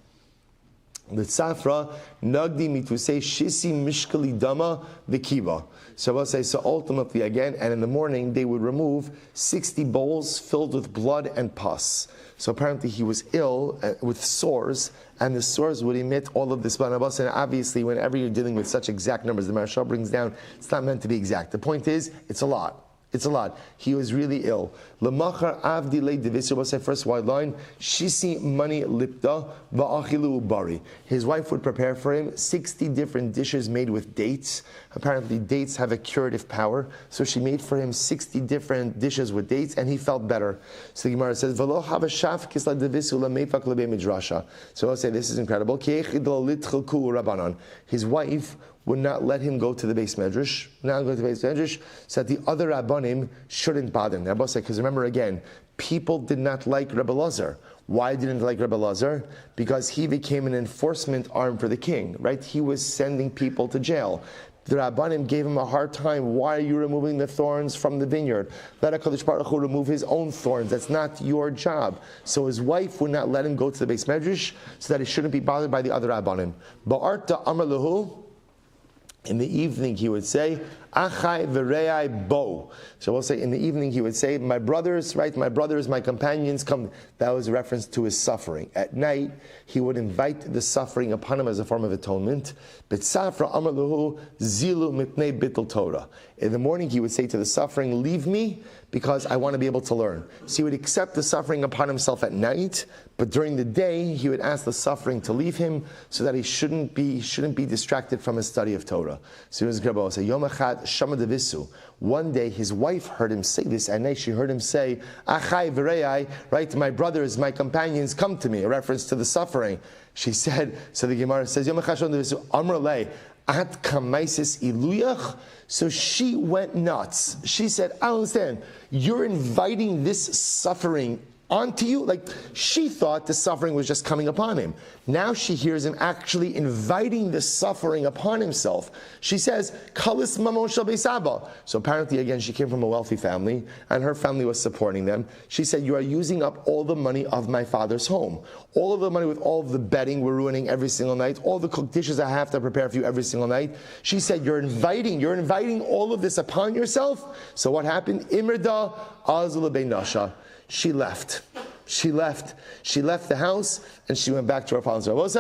The tzafra nagdi mitusei shisi mishkali dama v'kiva. So I will say, so ultimately again, and in the morning they would remove 60 bowls filled with blood and pus. So apparently he was ill with sores, and the sores would emit all of this blood. And obviously, whenever you're dealing with such exact numbers, the Marshal brings down, it's not meant to be exact. The point is, it's a lot. It's a lot. He was really ill. Lemachar avdi le devisur. What's that first wide line? Shisi mani lipta va'achilu bari. His wife would prepare for him 60 different dishes made with dates. Apparently, dates have a curative power. So she made for him 60 different dishes with dates, and he felt better. So the Gemara says, "V'lo havashaf kisla devisu lemefak lebe midrasha." So I'll say this is incredible. His wife would not let him go to the Beis Medrash, so that the other Rabbanim shouldn't bother him. Because remember again, people did not like Rabbi Elazar. Why didn't they like Rabbi Elazar? Because he became an enforcement arm for the king, right? He was sending people to jail. The Rabbanim gave him a hard time. Why are you removing the thorns from the vineyard? Let HaKadosh Baruch Hu remove his own thorns. That's not your job. So his wife would not let him go to the Beis Medrash so that he shouldn't be bothered by the other Rabbanim. Ba'arta amar lahu. In the evening he would say, Achai v'reai bo. So we'll say in the evening he would say, my brothers, right, my brothers, my companions, come. That was a reference to his suffering. At night, he would invite the suffering upon him as a form of atonement. B'tzafra amar lahu zilu mipnei bittul Torah. In the morning, he would say to the suffering, leave me because I want to be able to learn. So he would accept the suffering upon himself at night, but during the day, he would ask the suffering to leave him so that he shouldn't be distracted from his study of Torah. So he was going to say, Yom Echad Shama Devisu. One day, his wife heard him say this, and she heard him say, Achai v'rei, right, my brothers, my companions, come to me, a reference to the suffering. She said, so the Gemara says, Yom Echad Shama Devisu, Amr lei, at kamaisis iluyach. So she went nuts. She said, I don't understand. You're inviting this suffering onto you? Like, she thought the suffering was just coming upon him. Now she hears him actually inviting the suffering upon himself. She says, Kalis mamon shel beis Abba. So apparently, again, she came from a wealthy family, and her family was supporting them. She said, you are using up all the money of my father's home. All of the money with all of the bedding we're ruining every single night, all the cooked dishes I have to prepare for you every single night. She said, you're inviting all of this upon yourself. So what happened? Imerda azul beinasha. She left. She left the house and she went back to her father's house.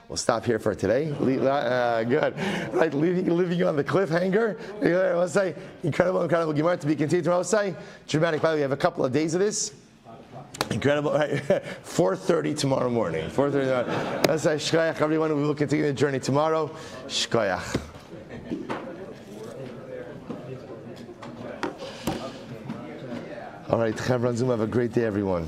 We'll stop here for today. Good. Right, leaving you on the cliffhanger. We'll say, incredible Gemara to be continued tomorrow. Dramatic. By the way, we have a couple of days of this. Incredible, right? 4:30 tomorrow morning. 4:30. Let's say, Shkoyach, everyone. We will continue the journey tomorrow. Shkoyach. All right, Chevron Zoom, have a great day, everyone.